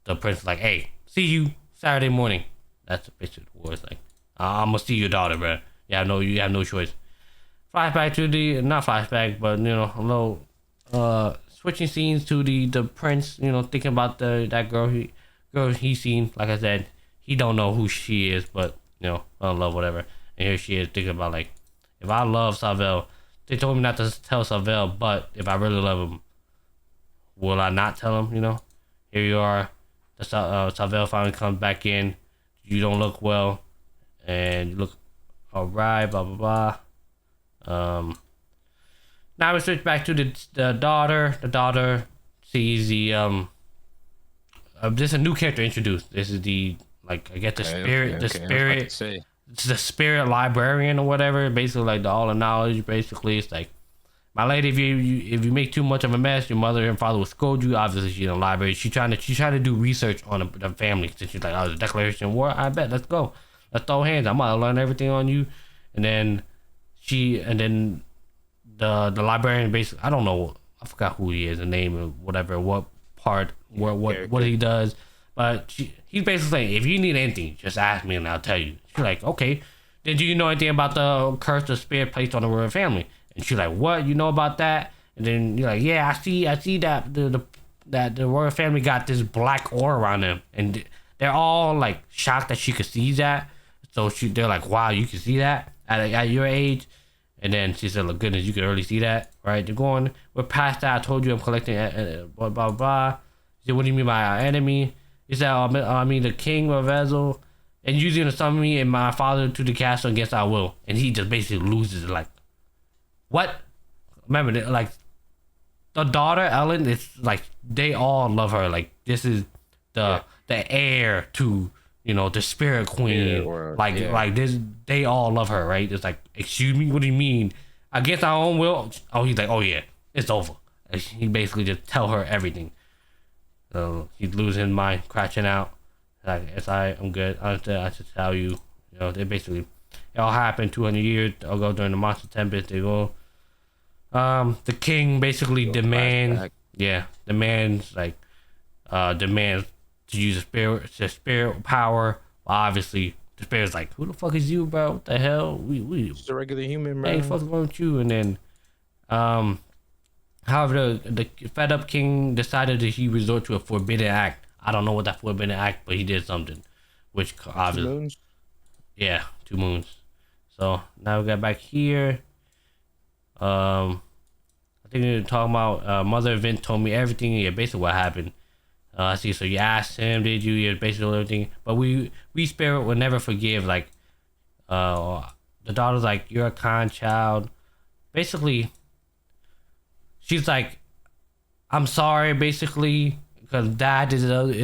B: the prince is like, hey, see you Saturday morning. That's basically the war. It's like, I'm gonna see your daughter, bro. You have no choice. Flashback to not flashback, but, you know, a little switching scenes to the prince, you know, thinking about that girl he seen. Like I said, he don't know who she is, but, you know, I don't love whatever. And here she is thinking about, like, if I love Savelle, they told me not to tell Savelle, but if I really love him, will I not tell him? You know, here you are. The Savelle finally comes back in. You don't look well, and you look alright. Blah blah blah. Now we switch back to the daughter. The daughter sees the there's a new character introduced. This is the, like, I guess the spirit. It's the spirit librarian or whatever. Basically, like, the all the knowledge. Basically, it's like, my lady, if you make too much of a mess, your mother and father will scold you. Obviously, she's in the library. She's trying to do research on the family. So she's like, oh, the Declaration of War. I bet. Let's go. Let's throw hands. I'm gonna learn everything on you. And then and then the librarian basically, I don't know, I forgot who he is, the name or whatever, what part, what he does, but he's basically saying, if you need anything, just ask me and I'll tell you. She's like, okay. Then do you know anything about the curse the spirit placed on the royal family? And she's like, what? You know about that? And then you're like, yeah, I see that that the royal family got this black aura around them, and they're all like shocked that she could see that. So they're like, wow, you can see that at your age. And then she said, look, goodness, you can already see that, right? They're going, we're past that. I told you I'm collecting blah blah blah. She said, what do you mean by our enemy? He said, I mean the king or vessel, and using to summon me and my father to the castle against our will. And he just basically loses it, like, what? Remember, like, the daughter Ellen, it's like they all love her. Like, this is the heir to, you know, the spirit queen. Like this, they all love her, right? It's like, excuse me, what do you mean? Against our own will? Oh, he's like, oh yeah, it's over. And he basically just tell her everything. So he's losing his mind, crashing out. Like, it's alright, I'm good. I should tell you. You know, they basically, it all happened 200 years ago during the monster tempest. They go, the king basically demands to use the spirit power. Well, obviously, the spirit's like, who the fuck is you, bro? What the hell? We
A: just a regular human, bro.
B: Ain't fucking wrong with you. And then, however, the fed up king decided that he resort to a forbidden act. I don't know what that forbidden act, but he did something, which obviously,
A: 2 moons?
B: Yeah, 2 moons. So now we got back here. I think we were talking about Mother Event told me everything. Yeah, basically what happened. I see. So you asked him, did you? Yeah, basically everything. But we spirit will never forgive. Like, the daughter's like, you're a kind child. Basically, she's like, I'm sorry. Basically, because dad is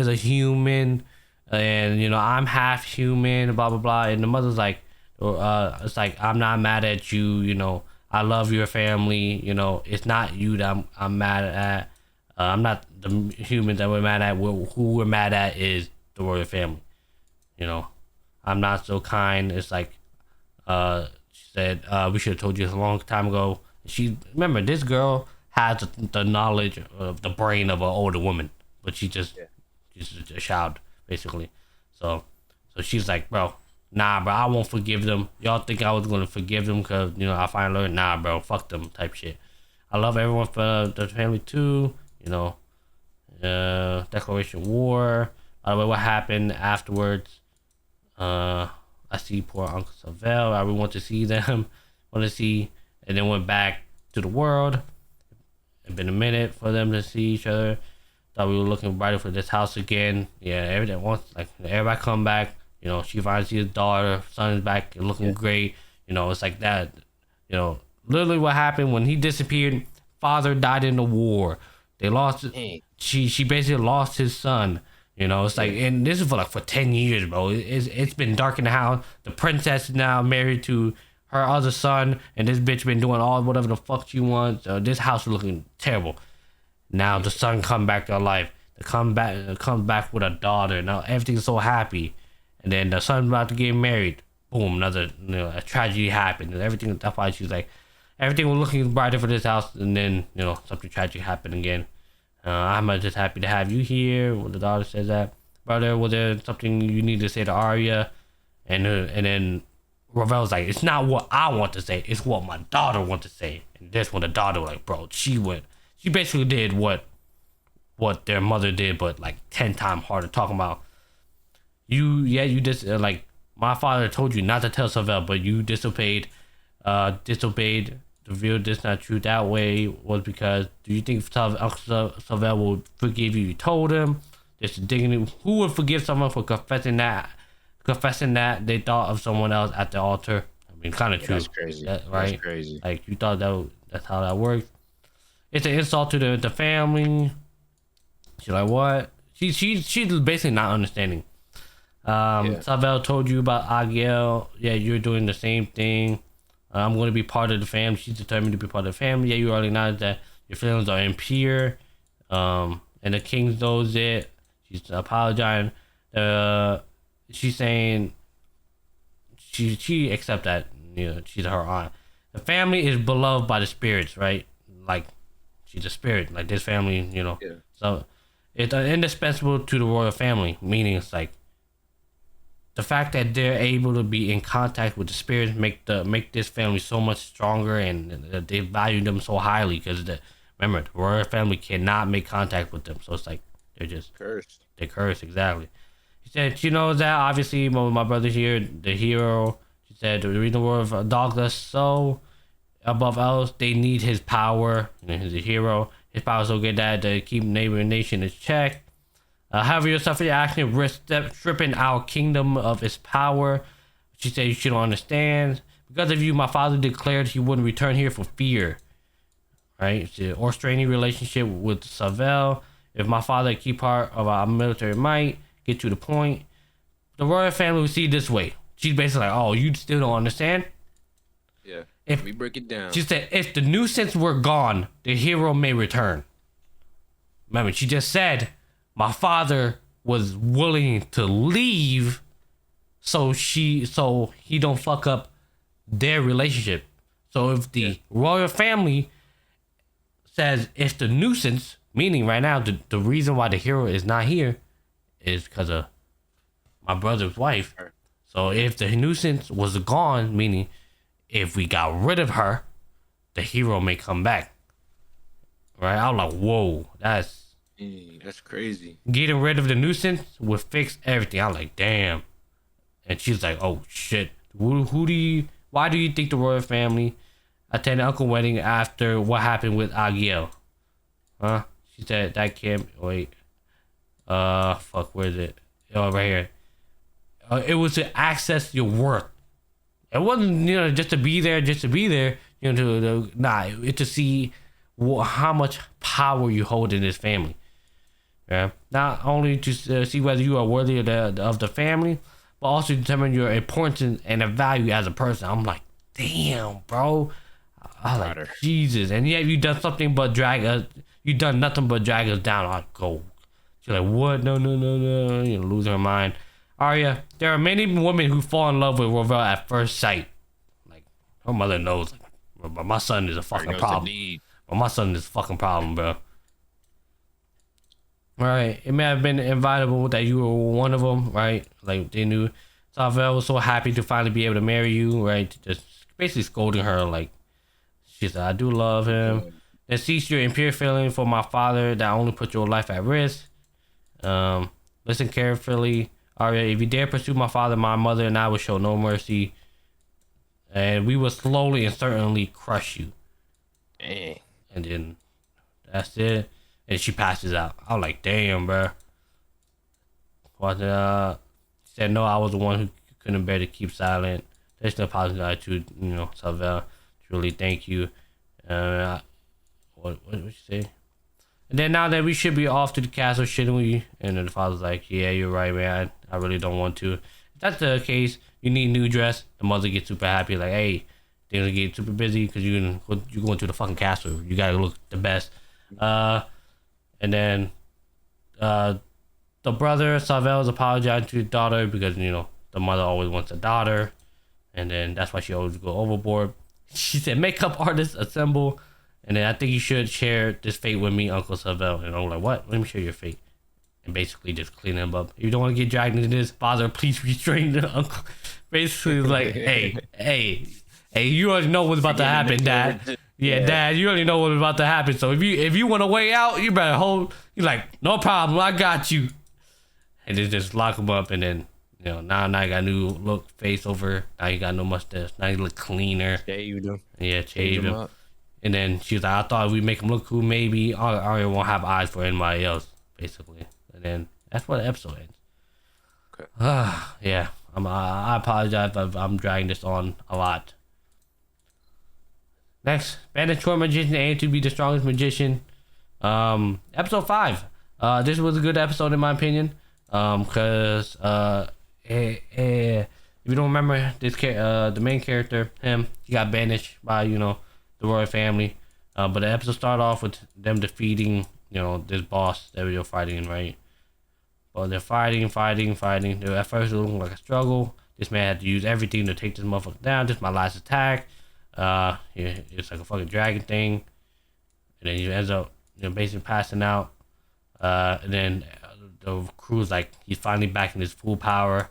B: a human, and you know I'm half human. Blah blah blah. And the mother's like, it's like, I'm not mad at you. You know, I love your family. You know, it's not you that I'm mad at. I'm not the humans that we're mad at. Who we're mad at is the royal family. You know, I'm not so kind. It's like, she said, we should have told you this a long time ago. Remember, this girl has the knowledge of the brain of an older woman, but she's a child, basically. So she's like, bro, nah, bro, I won't forgive them. Y'all think I was gonna forgive them because, you know, I finally learned, nah, bro, fuck them, type shit. I love everyone for the family too. You know, declaration war. By the way, what happened afterwards? I see poor Uncle Savell. I really want to see them. And then went back to the world. It's been a minute for them to see each other. Thought we were looking brighter for this house again. Yeah, everybody come back. You know, she finally sees his daughter, son is back and looking great. You know, it's like that. You know, literally what happened when he disappeared. Father died in the war. They lost. She basically lost his son. You know, it's like, and this is for 10 years, bro. It's been dark in the house. The princess is now married to her other son, and this bitch been doing all whatever the fuck she wants. This house is looking terrible. Now the son come back to life. Comes back with a daughter. Now everything's so happy, and then the son's about to get married. Boom, another a tragedy happened. And everything. That's why she's like, everything was looking brighter for this house, and then something tragic happened again. I'm just happy to have you here. Well, the daughter says that. Brother, was there something you need to say to Arya? And then Ravel's like, it's not what I want to say, it's what my daughter wants to say. And that's when the daughter was like, bro, she basically did what their mother did, but like 10 times harder. Talking about you just like, my father told you not to tell Savell, but you disobeyed. The real this not true that way was because, do you think Uncle Savell will forgive you? You told him. Just digging. Who would forgive someone for confessing that they thought of someone else at the altar? I mean, kind of true.
A: That's crazy.
B: Right?
A: That's crazy.
B: Like, you thought that's how that works. It's an insult to the family. She's like, what? She's basically not understanding. Savell told you about Agiel. Yeah, you're doing the same thing. I'm going to be part of the family. She's determined to be part of the family. Yeah, you already know that your feelings are impure. And the king knows it. She's apologizing. She's saying she accept that, she's her aunt. the family is beloved by the spirits, right? Like she's a spirit, like this family, you know.
A: Yeah.
B: So it's indispensable to the royal family, meaning it's like the fact that they're able to be in contact with the spirits make this family so much stronger, and they value them so highly because remember the royal family cannot make contact with them, so it's like they're just
A: Cursed.
B: they're cursed. Exactly. She said she knows that obviously my brother here, the hero. She said the reason the world of Douglas so above else, they need his power. He's a hero. His power is so good that to keep neighboring nation in check. However, your suffering action risk stripping our kingdom of its power. She said you don't understand. Because of you, my father declared he wouldn't return here for fear. Right? Or straining relationship with Savelle. If my father, a key part of our military might, get to the point. The royal family will see it this way. She's basically like, oh, you still don't understand?
A: Yeah.
B: If
A: Let me break it down.
B: she said, if the nuisance were gone, the hero may return. Remember, she just said my father was willing to leave so he don't fuck up their relationship. So if the royal family says if the nuisance, meaning right now the reason why the hero is not here is because of my brother's wife. So if the nuisance was gone, meaning if we got rid of her, the hero may come back. Right? I was like, whoa, that's
A: crazy.
B: getting rid of the nuisance would fix everything. I'm like, damn. And she's like, oh shit. Why do you think the royal family attended Uncle wedding after what happened with Agiel? Huh? She said that can't wait. Fuck, where is it? Oh, right here. It was to access your worth. It wasn't, just to be there, it's to see how much power you hold in this family. Yeah. Not only to see whether you are worthy of the family, but also determine your importance and a value as a person. I'm like, damn, bro. I like, Jesus. And yet you done nothing but drag us down. I go. She's like, what? No. Losing her mind. Arya, there are many women who fall in love with Ravel at first sight. Like, her mother knows. Like, but my son is a fucking problem. But my son is a fucking problem, bro. Right. It may have been inevitable that you were one of them, right? Like, they knew. Ravel was so happy to finally be able to marry you, right? Just basically scolding her, like, she said, I do love him. Then cease your impure feeling for my father that only put your life at risk. Listen carefully. Arya, if you dare pursue my father, my mother and I will show no mercy. And we will slowly and certainly crush you.
A: Dang.
B: And then that's it. And she passes out. I was like, damn, bro. She said, no, I was the one who couldn't bear to keep silent. There's no apologize to, Savelle. Truly, thank you. What did she say? And then now that we should be off to the castle, shouldn't we? And then the father's like, yeah, you're right, man. I really don't want to. If that's the case, you need a new dress. The mother gets super happy, like, hey, they're gonna get super busy because you're going to the fucking castle. You gotta look the best. And then the brother, Savelle, is apologizing to his daughter because, the mother always wants a daughter. And then that's why she always go overboard. She said, makeup artists assemble. And then I think you should share this fate with me, Uncle Savelle. And I'm like, what? Let me share your fate. And basically just clean him up. If you don't want to get dragged into this, father, please restrain the uncle. Basically like, hey, you already know what's about to happen, Dad. Yeah, Dad, you already know what's about to happen. So if you want to way out, you better hold. You're like, no problem, I got you. And then just lock him up. And then, now you got a new look, face over. Now you got no mustache. Now you look cleaner.
A: Shaved him.
B: Yeah, shaved him. And then she was like, I thought if we make him look cool, maybe Arya won't have eyes for anybody else, basically. And then that's where the episode ends. Okay. Yeah, I apologize if I'm dragging this on a lot. Next, Bandit Short Magician aimed to be the strongest magician. Episode 5. This was a good episode in my opinion. Cause if you don't remember this the main character, he got banished by the royal family. But the episode started off with them defeating this boss that we were fighting, right? But they're fighting. At first it looked like a struggle. This man had to use everything to take this motherfucker down. This is my last attack. It's like a fucking dragon thing, and then he ends up basically passing out. And then the crew's like he's finally back in his full power,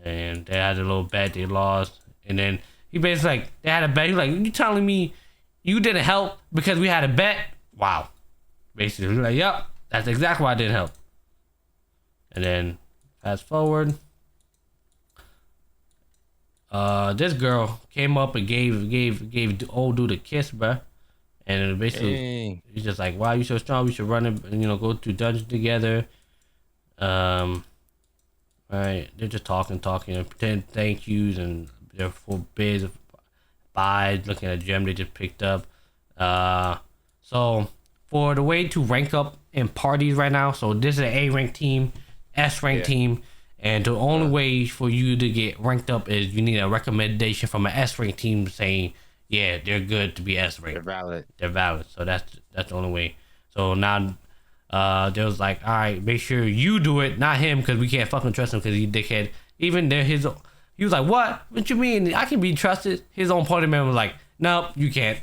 B: and they had a little bet they lost, and then he basically like they had a bet. He's like, you telling me you didn't help because we had a bet? Wow. Basically, he's like, yep, that's exactly why I didn't help. And then fast forward. This girl came up and gave the old dude a kiss, bruh. And then basically, he's just like, wow, you so strong. We should run and go to dungeon together. Right? They're just talking, and pretend thank yous, and they're full bids of buys, looking at a gem they just picked up. So for the way to rank up in parties right now, so this is an A rank team, S rank team. And the only way for you to get ranked up is you need a recommendation from an S rank team saying, yeah, they're good to be S ranked. They're valid. So that's the only way. So now, there was like, all right, make sure you do it, not him, because we can't fucking trust him because he's a dickhead. Even there, he was like, what? What you mean? I can be trusted. His own party member was like, nope, you can't.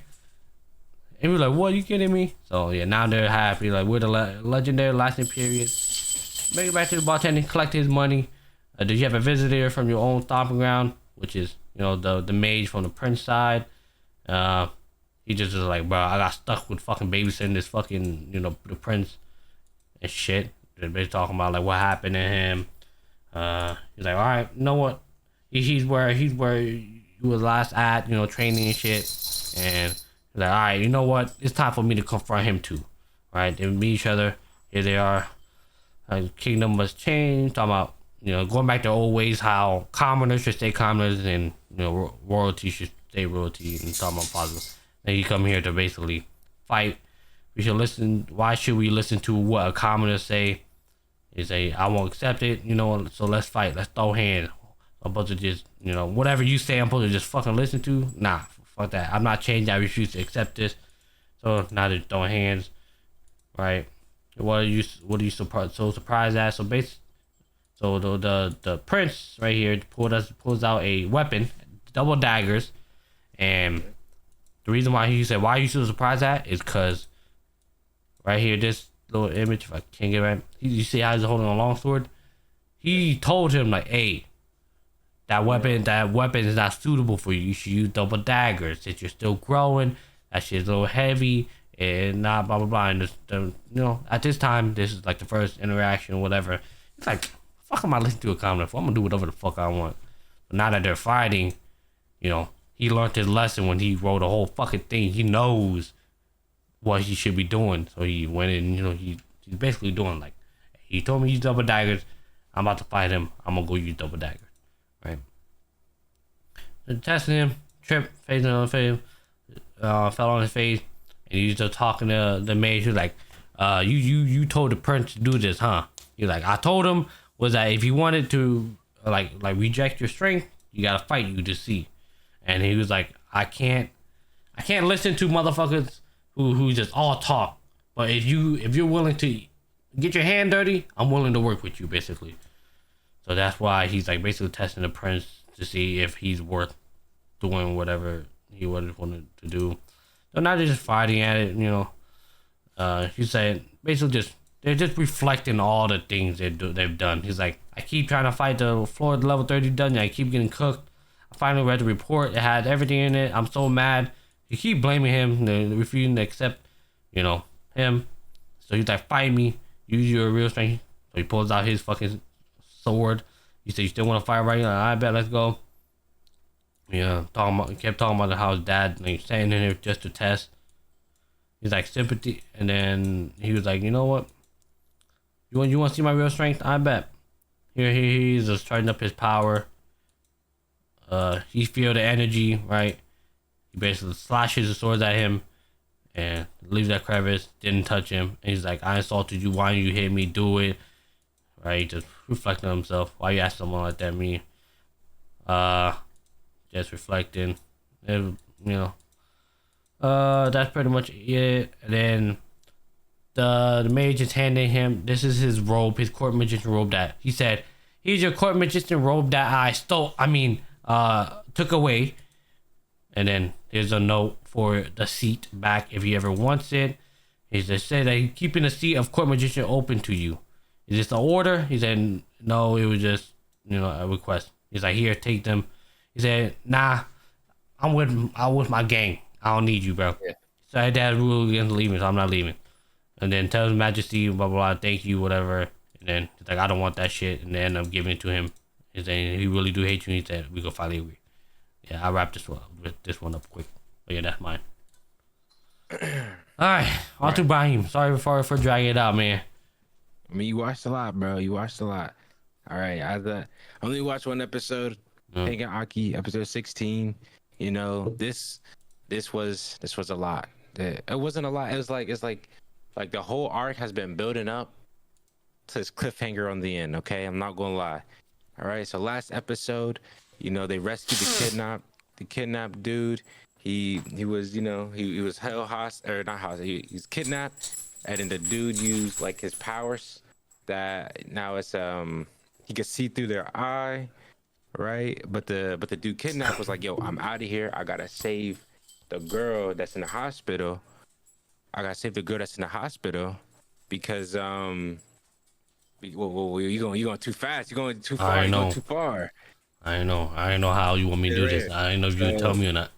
B: And we were like, what? You kidding me? So yeah, now they're happy. Like, we're the legendary lasting period. Make it back to the bartender, collect his money. Did you have a visitor from your own stomping ground, which is the mage from the prince side? He just was like, bro, I got stuck with fucking babysitting this fucking the prince and shit. They're talking about like what happened to him. He's like, all right, you know what? He's where he was last at, training and shit. And he's like, all right, you know what? It's time for me to confront him too. All right, they meet each other. Here they are. Kingdom must change. Talking about going back to old ways, how commoners should stay commoners and royalty should stay royalty, and talking about positive. And you come here to basically fight. We should listen. Why should we listen to what a commoner say? He say, I won't accept it. So let's fight. Let's throw hands. I'm supposed to just whatever you say, I'm supposed to just fucking listen to. Nah, fuck that. I'm not changing. I refuse to accept this. So now they're throwing hands, right? What are you so surprised at? So the prince right here pulls out a weapon, double daggers, and the reason why he said, why are you so surprised at, is because right here, this little image, if I can't get it right, you see how he's holding a long sword. He told him like, hey, that weapon is not suitable for you. You should use double daggers since you're still growing. That shit's a little heavy. And not blah blah blah. And at this time, this is like the first interaction or whatever. It's like, fuck am I listening to a commoner for? I'm gonna do whatever the fuck I want. But now that they're fighting, he learned his lesson when he wrote a whole fucking thing. He knows what he should be doing. So he went in, he's basically doing like, he told me use double daggers. I'm about to fight him. I'm gonna go use double daggers. Right? They're testing him, tripped, facing on his face, fell on his face. And he's just talking to the mage who's like, you told the prince to do this, huh? You're like, I told him was that if you wanted to like reject your strength, you gotta fight you to see. And he was like, I can't listen to motherfuckers who just all talk. But if you're willing to get your hand dirty, I'm willing to work with you, basically. So that's why he's like basically testing the prince to see if he's worth doing whatever he wanted to do. So now they're just fighting at it, He's saying basically they're just reflecting all the things they've done. He's like, I keep trying to fight the floor level 30 dungeon. I keep getting cooked. I finally read the report. It had everything in it. I'm so mad. You keep blaming him, refusing to accept, him. So he's like, fight me. Use your real strength. So he pulls out his fucking sword. He said, you still want to fight right now? I bet, let's go. Kept talking about how his dad standing in there just to test. He's like, sympathy, and then he was like, you know what? You want to see my real strength? I bet. Here he's just charging up his power. He feel the energy, right? He basically slashes the swords at him and leaves that crevice. Didn't touch him. And he's like, I insulted you. Why didn't you hit me? Do it. Right? He just reflecting on himself. Why you ask someone like that me? Just reflecting, and, that's pretty much it. And then the mage is handing him, this is his robe, his court magician robe that he said, here's your court magician robe that I took away. And then there's a note for the seat back if he ever wants it. He just said that he's keeping the seat of court magician open to you. Is this an order? He said, no, it was just, a request. He's like, here, take them. He said, nah, I'm with my gang. I don't need you, bro.
A: Yeah.
B: So I dad rule against leaving, so I'm not leaving. And then tells His Majesty, blah, blah, blah, thank you, whatever. And then he's like, I don't want that shit. And then I'm giving it to him. He's saying, he really do hate you. And he said, we go finally agree. Yeah, I'll wrap this one up quick. But yeah, that's mine. Alright, on to Ibrahim. Sorry for dragging it out, man.
A: I mean, you watched a lot, bro. You watched a lot. All right, I only watched one episode. Hagen Aki, episode 16. This was a lot. It wasn't a lot. It was it's like the whole arc has been building up to this cliffhanger on the end. Okay, I'm not gonna lie. All right, so last episode, they rescued the kidnapped dude. He was he was held hostage, or not hostage. He's kidnapped, and then the dude used like his powers that now it's he could see through their eye, right? But the dude kidnapped was like, yo, I'm out of here. I gotta save the girl that's in the hospital. Because whoa, you going too fast. You're going too far. You're going too far.
B: I know how you want me to do this. I didn't know if you would tell me or not.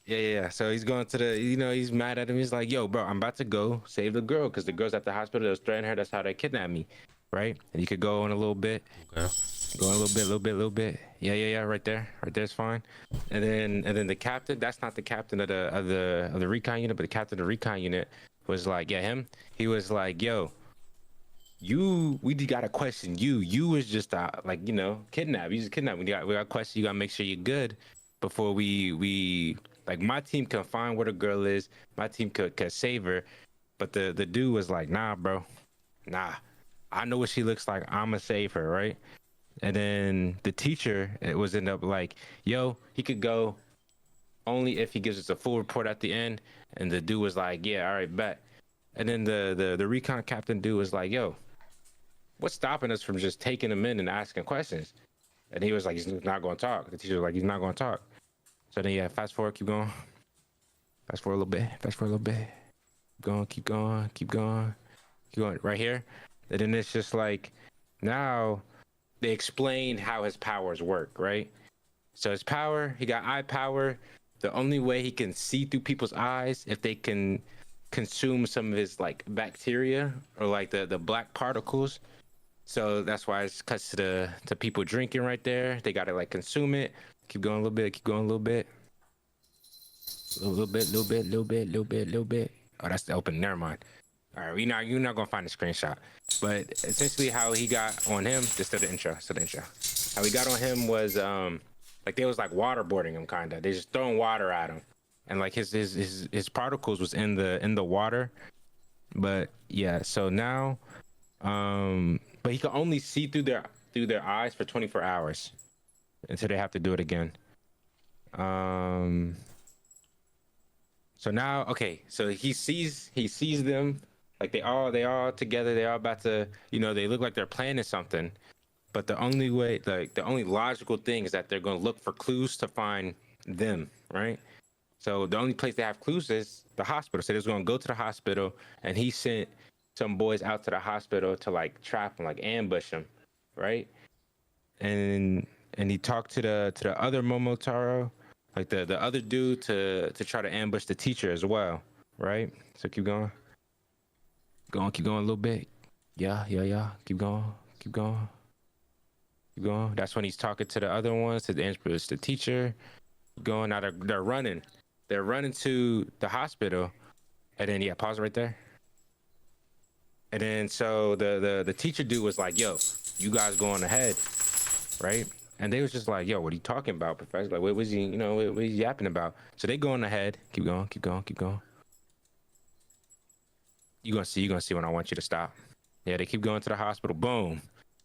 A: Yeah. So he's going to the, he's mad at him. He's like, yo, bro, I'm about to go save the girl because the girl's at the hospital. They was threatening her. That's how they kidnapped me, right? And you could go on a little bit.
B: Okay.
A: Go on a little bit. Yeah. Right there's fine. And then the captain. That's not the captain of the recon unit, but the captain of the recon unit was like, yeah, him. He was like, yo, we gotta question you. You was just kidnapped. You just kidnapped. We got question. You gotta make sure you're good before we like my team can find where the girl is. My team could save her. But the dude was like, nah, bro, nah. I know what she looks like. I'ma save her, right? And then the teacher was end up like, yo, he could go only if he gives us a full report at the end. And the dude was like, yeah, all right, bet. And then the recon captain dude was like, yo, what's stopping us from just taking him in and asking questions? And he was like, he's not going to talk. The teacher was like, he's not going to talk. So then, yeah, fast forward, keep going. Fast forward a little bit. Keep going. Right here. And then it's just like, now they explain how his powers work, right? So his power, he got eye power. The only way he can see through people's eyes if they can consume some of his like bacteria or like the black particles. So that's why it's cuts to people drinking right there. They gotta like consume it. Keep going a little bit. A little bit. Oh, that's the open. Never mind. All right, you're not gonna find a screenshot. But essentially, how he got on him, just the intro. How he got on him was like they was like waterboarding him, kinda. They just throwing water at him, and like his particles was in the water. But yeah, so now, but he can only see through their eyes for 24 hours until they have to do it again. So now, okay, so he sees them like they all together. They all about to, they look like they're planning something. But the only way, like the only logical thing is that they're gonna look for clues to find them, right? So the only place they have clues is the hospital. So they was gonna go to the hospital, and he sent some boys out to the hospital to like trap him, like ambush him, right? And he talked to the other Momotaro, like the other dude to try to ambush the teacher as well, right? So keep going a little bit. Yeah. Keep going. That's when he's talking to the other ones, to the teacher. Going out, they're running to the hospital, and then pause right there. And then so the teacher dude was like, yo, you guys going ahead, right? And they was just like, yo, what are you talking about, professor? Like, what was he, what was he yapping about? So they going ahead. Keep going. You're gonna see when I want you to stop. Yeah, they keep going to the hospital. Boom.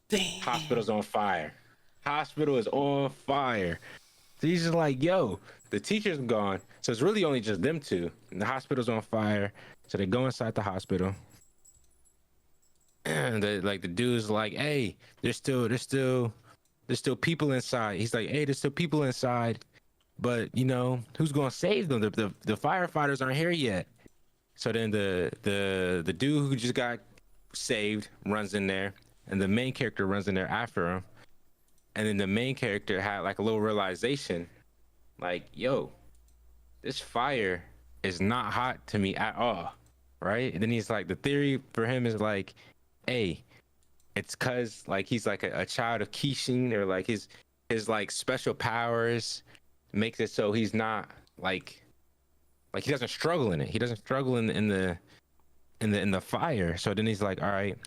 A: Damn. Hospital's on fire. Hospital is on fire. So he's just like, yo, the teacher's gone. So it's really only just them two. And the hospital's on fire. So they go inside the hospital. And the dude's like, hey, there's still people inside. He's like, hey, there's still people inside. but you know, who's gonna save them? The firefighters aren't here yet. So then the dude who just got saved runs in there, and the main character runs in there after him. And then the main character had like a little realization, like, yo, this fire is not hot to me at all, right? And then he's like, the theory for him is like, hey, it's cause like he's like a child of Kishin, or like his like special powers makes it so he's not like he doesn't struggle in it. He doesn't struggle in the fire. So then he's like, all right,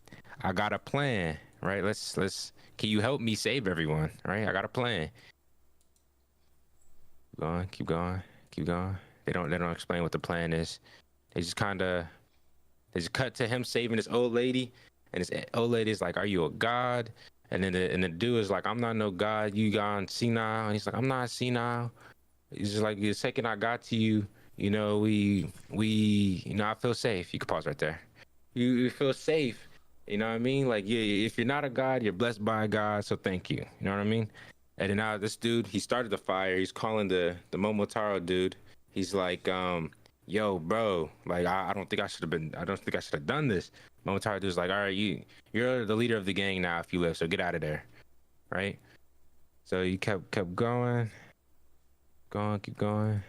A: I got a plan, right? Let's can you help me save everyone? Right? I got a plan. Keep going, keep going, keep going. They don't explain what the plan is. They just kinda they just cut to him saving this old lady, and this old lady is like, "Are you a god?" And then the dude is like, "I'm not no god. You gone senile?" And he's like, "I'm not senile." He's just like, "The second I got to you, you know, you know, I feel safe." You can pause right there. You feel safe. You know what I mean? Like, yeah, if you're not a god, you're blessed by a god. So thank you. You know what I mean? And then now this dude, he started the fire. He's calling the Momotaro dude. He's like, yo, bro, like I don't think I should have been. I don't think I should have done this. Momotaro dude's like, all right, you're the leader of the gang now if you live. So get out of there, right? So you kept going, keep going,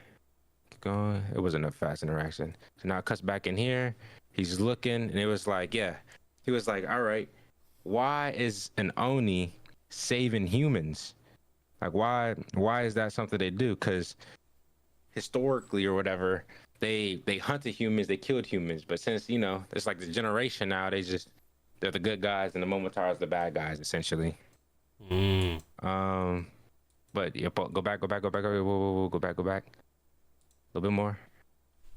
A: keep going. It wasn't a fast interaction. So now it cuts back in here. He's looking, and it was like, yeah, he was like, all right, why is an Oni saving humans? Like, why is that something they do? Because historically or whatever, they hunted humans, they killed humans. But since, you know, it's like the generation now, they're the good guys and the Momotaro's the bad guys essentially.
B: Mm.
A: But yeah, go back, whoa, go back, a little bit more.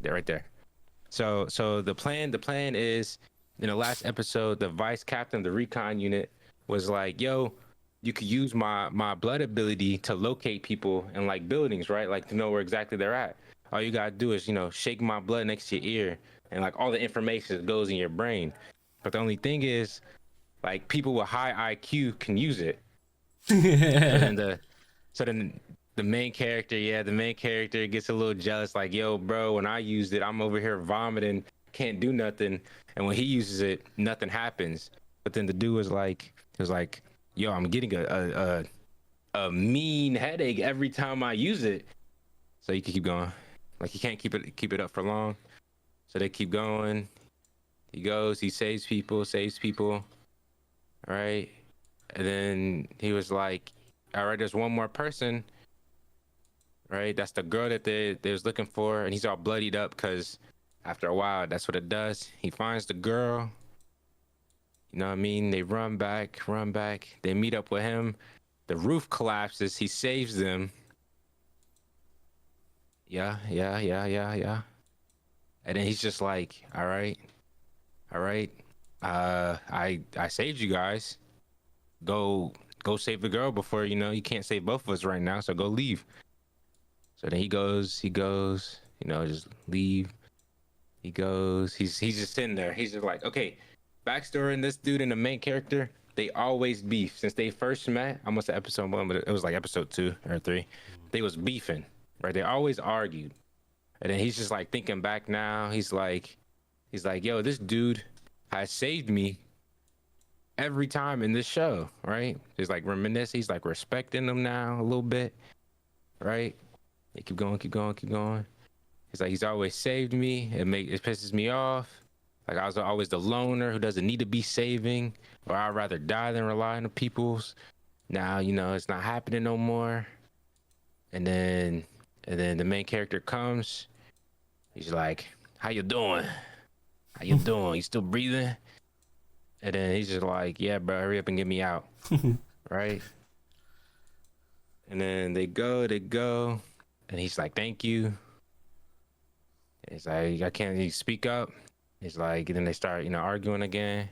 A: There, right there. So the plan is, in the last episode, the vice captain of the recon unit was like, yo, you could use my blood ability to locate people in like buildings, right? Like to know where exactly they're at. All you gotta do is, you know, shake my blood next to your ear, and like all the information goes in your brain. But the only thing is, like, people with high IQ can use it. So then the main character, yeah, the main character gets a little jealous, like, yo, bro, when I used it, I'm over here vomiting, can't do nothing. And when he uses it, nothing happens. But then the dude was like, yo, I'm getting a mean headache every time I use it. So you can keep going. Like, you can't keep it up for long. So they keep going. He goes, he saves people. All right. And then he was like, all right, there's one more person. Right? That's the girl that they was looking for. And he's all bloodied up because after a while, that's what it does. He finds the girl. You know what I mean? They run back. They meet up with him. The roof collapses. He saves them. Yeah. And then he's just like, all right. I saved you guys. Go save the girl before, you know, you can't save both of us right now. So go leave. So then he goes, you know, just leave. He goes, he's just sitting there. He's just like, okay, backstory in this dude and the main character, they always beef since they first met. I must say episode 1, but it was like episode 2 or 3. They was beefing, right? They always argued. And then he's just like thinking back now. He's like, yo, this dude has saved me every time in this show, right? He's like reminiscing. He's like respecting them now a little bit, right? They keep going. He's like, he's always saved me. It pisses me off. Like, I was always the loner who doesn't need to be saving, or I'd rather die than rely on the peoples. Now, you know, it's not happening no more. And then the main character comes. He's like, how you doing? You still breathing? And then he's just like, yeah, bro, hurry up and get me out. Right? And then they go. And he's like, thank you. He's like, I can't even speak up. He's like, and then they start, you know, arguing again.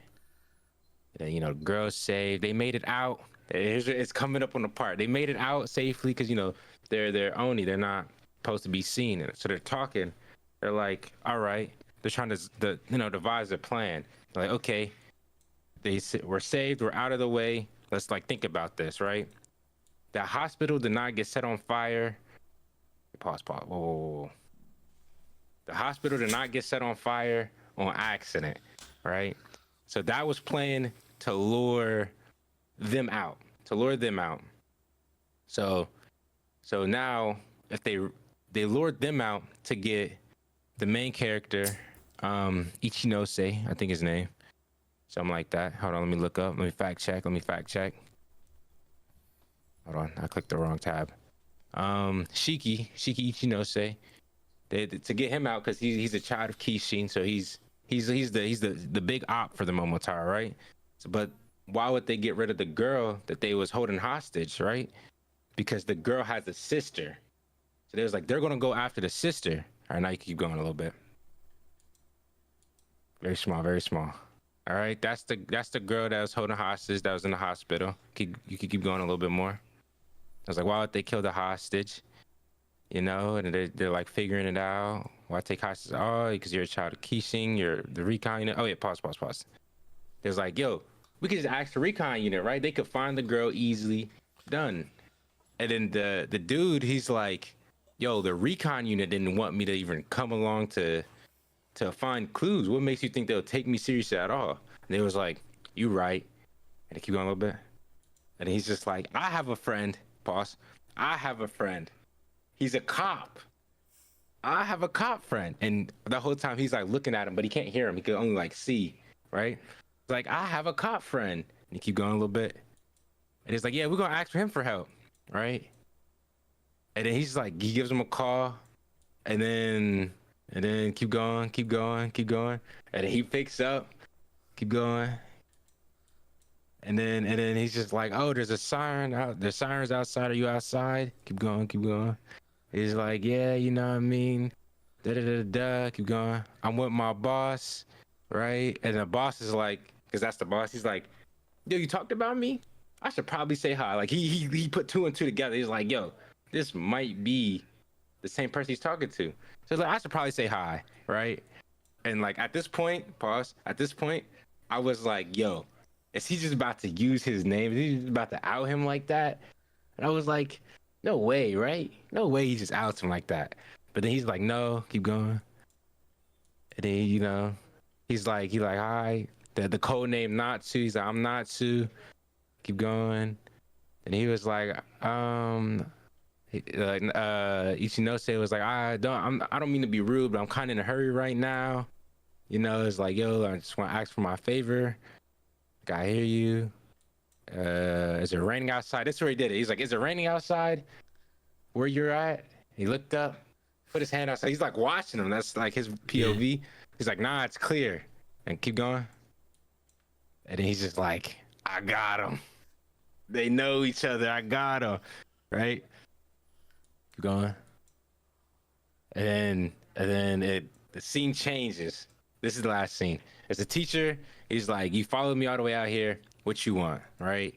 A: And then, you know, girls saved. They made it out. It's coming up on the part. They made it out safely because, you know, they're Oni. They're not supposed to be seen. So they're talking. They're like, all right. They're trying to, devise a plan. They're like, okay, we're saved. We're out of the way. Let's, like, think about this, right? That hospital did not get set on fire Pause. Pause. Whoa, whoa, whoa. The hospital did not get set on fire on accident, right? So that was playing to lure them out. To lure them out. So now if they lured them out to get the main character, Ichinose, I think his name. Something like that. Hold on, let me look up. Let me fact check. Hold on, I clicked the wrong tab. Shiki Ichinose. To get him out because he's a child of Kishin, so he's the big op for the Momotaro, right? So, but why would they get rid of the girl that they was holding hostage, right? Because the girl has a sister. So they was like, they're gonna go after the sister. All right, now you keep going a little bit. Very small, very small. All right, that's the girl that was holding hostage, that was in the hospital. You could keep going a little bit more. I was like, why would they kill the hostage? You know, and they're like figuring it out. Why take hostage? Oh, because you're a child of Kishin, you're the recon unit. Oh yeah, pause. There's like, yo, we could just ask the recon unit, right? They could find the girl easily. Done. And then the dude, he's like, yo, the recon unit didn't want me to even come along to find clues. What makes you think they'll take me seriously at all? And they was like, you right. And they keep going a little bit. And he's just like, I have a friend. Pause. I have a friend. He's a cop. I have a cop friend. And the whole time he's like looking at him, but he can't hear him. He can only like see, right? It's like, I have a cop friend. And he keep going a little bit. And he's like, yeah, we're going to ask for him for help, right? And then he's like, he gives him a call. And then keep going. And then he picks up, keep going. And then he's just like, oh, there's a siren out. There's sirens outside. Are you outside? Keep going. He's like, yeah, you know what I mean? Keep going. I'm with my boss, right? And the boss is like, because that's the boss. He's like, yo, you talked about me? I should probably say hi. Like he put two and two together. He's like, yo, this might be the same person he's talking to. So like, I should probably say hi, right? And like at this point, pause. At this point, I was like, yo, is he just about to use his name? Is he just about to out him like that? And I was like, no way, right? No way he just outs him like that. But then he's like, no, keep going. And then, you know, he's like, hi. The code name Natsu. He's like, I'm Natsu. Keep going. And he was like, Ichinose was like, I don't mean to be rude, but I'm kind of in a hurry right now. You know, it's like, yo, I just want to ask for my favor. I hear you. Is it raining outside? That's where he did it. He's like, is it raining outside where you're at? He looked up, put his hand outside. He's like watching him. That's like his POV. Yeah. He's like, nah, it's clear. And keep going. And then he's just like, I got him. They know each other. I got him. Right? Keep going. And then the scene changes. This is the last scene. As a teacher, he's like, you followed me all the way out here. What you want, right?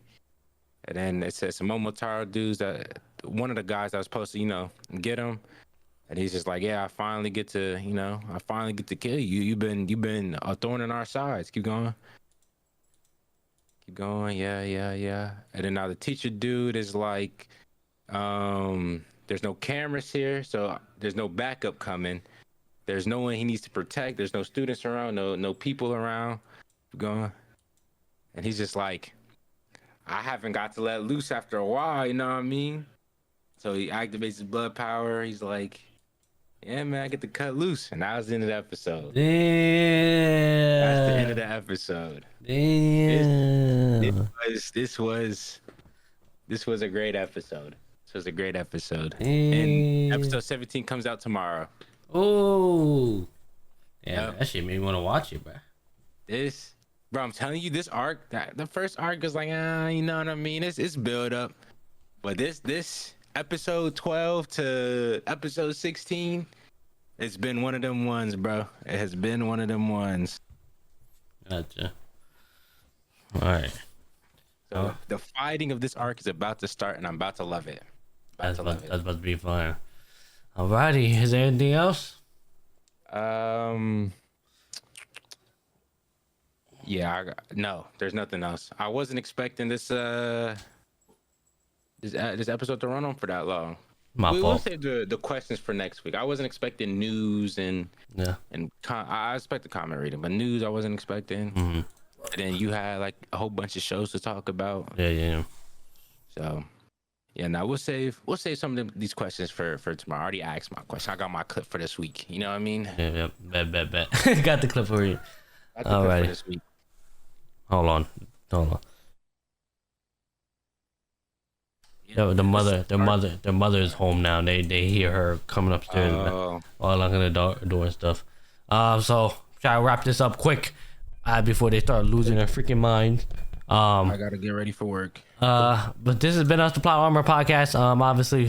A: And then it says some Momotaro dudes, that one of the guys that was supposed to, you know, get him. And he's just like, yeah, I finally get to kill you. You've been a thorn in our sides. Keep going. Yeah. And then now the teacher dude is like, there's no cameras here, so there's no backup coming. There's no one he needs to protect. There's no students around, no people around. Keep going. And he's just like, I haven't got to let loose after a while, you know what I mean? So he activates his blood power. He's like, yeah, man, I get to cut loose. And that was the end of the episode.
B: Damn.
A: That's the end of the episode.
B: Damn.
A: This was a great episode. This was a great episode.
B: Damn.
A: And episode 17 comes out tomorrow.
B: Oh. Yeah, that shit made me want to watch it, bro.
A: Bro, I'm telling you, this arc, the first arc is like, you know what I mean? It's build up. But this episode 12 to episode 16, it's been one of them ones, bro. It has been one of them ones.
B: Gotcha. All right.
A: So the fighting of this arc is about to start, and I'm about to love it.
B: That's about to be fun. Alrighty, is there anything else?
A: Yeah, no, there's nothing else. I wasn't expecting this episode to run on for that long.
B: My
A: We'll
B: fault.
A: save the questions for next week. I wasn't expecting news and
B: Yeah.
A: I expected comment reading, but news I wasn't expecting.
B: Mm-hmm.
A: And then you had like a whole bunch of shows to talk about.
B: Yeah.
A: So yeah, now we'll save some of these questions for tomorrow. I already asked my question. I got my clip for this week. You know what I mean?
B: Yeah. Bet. Got the clip for you.
A: I got the clip for this week.
B: Hold on. Yeah, their mother is home now. They hear her coming upstairs, all locking the door and stuff. So try to wrap this up quick, before they start losing their freaking minds.
A: I gotta get ready for work.
B: But this has been us, the Plot Armor Podcast. Obviously,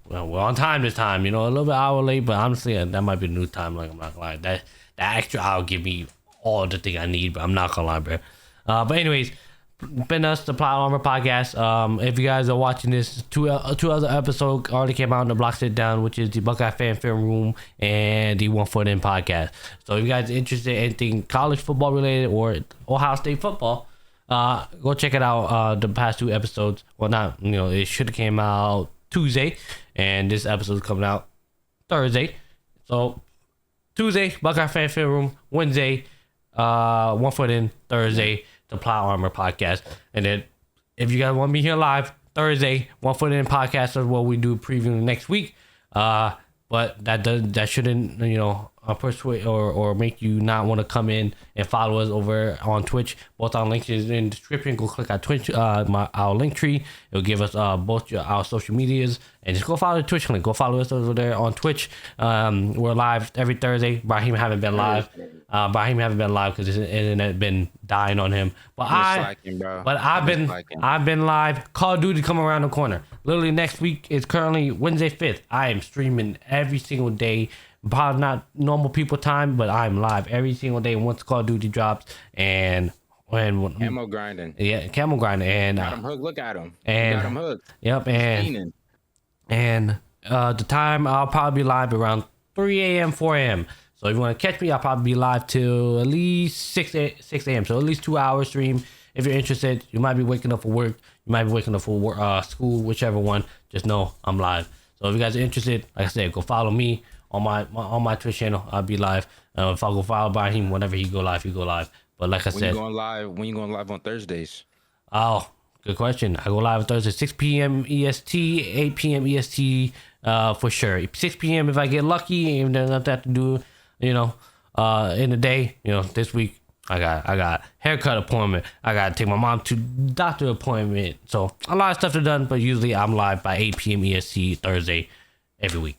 B: well, we're on time this time. You know, a little bit hour late, but honestly, that might be the new time. Like, I'm not gonna lie, that extra hour give me all the thing I need, but I'm not gonna lie, bro. But anyways, been us, the Plot Armor Podcast. If you guys are watching this, two other episodes already came out in the block Sitdown, which is the Buckeye Fan Film Room and the One Foot In podcast. So if you guys are interested in anything college football related or Ohio State football, go check it out. The past two episodes, well, not, it should have came out Tuesday, and this episode is coming out Thursday. So Tuesday, Buckeye Fan Film Room. Wednesday, One Foot In. Thursday, the Plot Armor Podcast. And then if you guys want me here live, Thursday, One Foot In podcast is what we do previewing next week. But that shouldn't persuade or make you not want to come in and follow us over on Twitch. Both our links is in the description. Go click our Twitch, our link tree. It'll give us both our social medias, and just go follow the Twitch link. Go follow us over there on Twitch. We're live every Thursday. Ibrahim haven't been live. Because his internet been dying on him. But I've been live. Call of Duty coming around the corner. Literally next week is currently Wednesday 5th. I am streaming every single day. Probably not normal people time, but I'm live every single day once Call of Duty drops. And when
A: Camo grinding.
B: Yeah, camo grinding. And
A: got him hooked. Look at him.
B: And
A: got him hooked.
B: Yep. And the time I'll probably be live around 3 a.m., 4 a.m. So if you want to catch me, I'll probably be live till at least 6 a.m. So at least 2 hours stream. If you're interested, you might be waking up for work. You might be waking up for work, school, whichever one. Just know I'm live. So if you guys are interested, like I said, go follow me on my Twitch channel. I'll be live. If I go follow Ibrahim, whenever he go live, he go live. But like I said,
A: when you going live on Thursdays?
B: Oh, good question. I go live on Thursday, 6 p.m. EST, 8 p.m. EST, for sure. 6 p.m. if I get lucky, and then nothing to do, in the day. This week I got haircut appointment. I got to take my mom to doctor appointment. So a lot of stuff to done, but usually I'm live by 8 p.m. EST Thursday every week.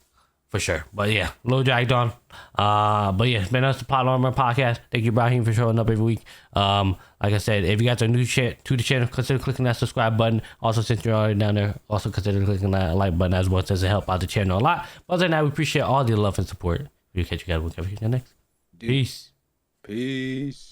B: For sure. But yeah, a little dragged on. But yeah, it's been us, the Plot Armor Podcast. Thank you, Ibrahim, for showing up every week. Like I said, if you guys are new to the channel, consider clicking that subscribe button. Also, since you're already down there, also consider clicking that like button as well. It does help out the channel a lot. But other than that, we appreciate all the love and support. We'll catch you guys. We'll catch you next. Peace.
A: Peace.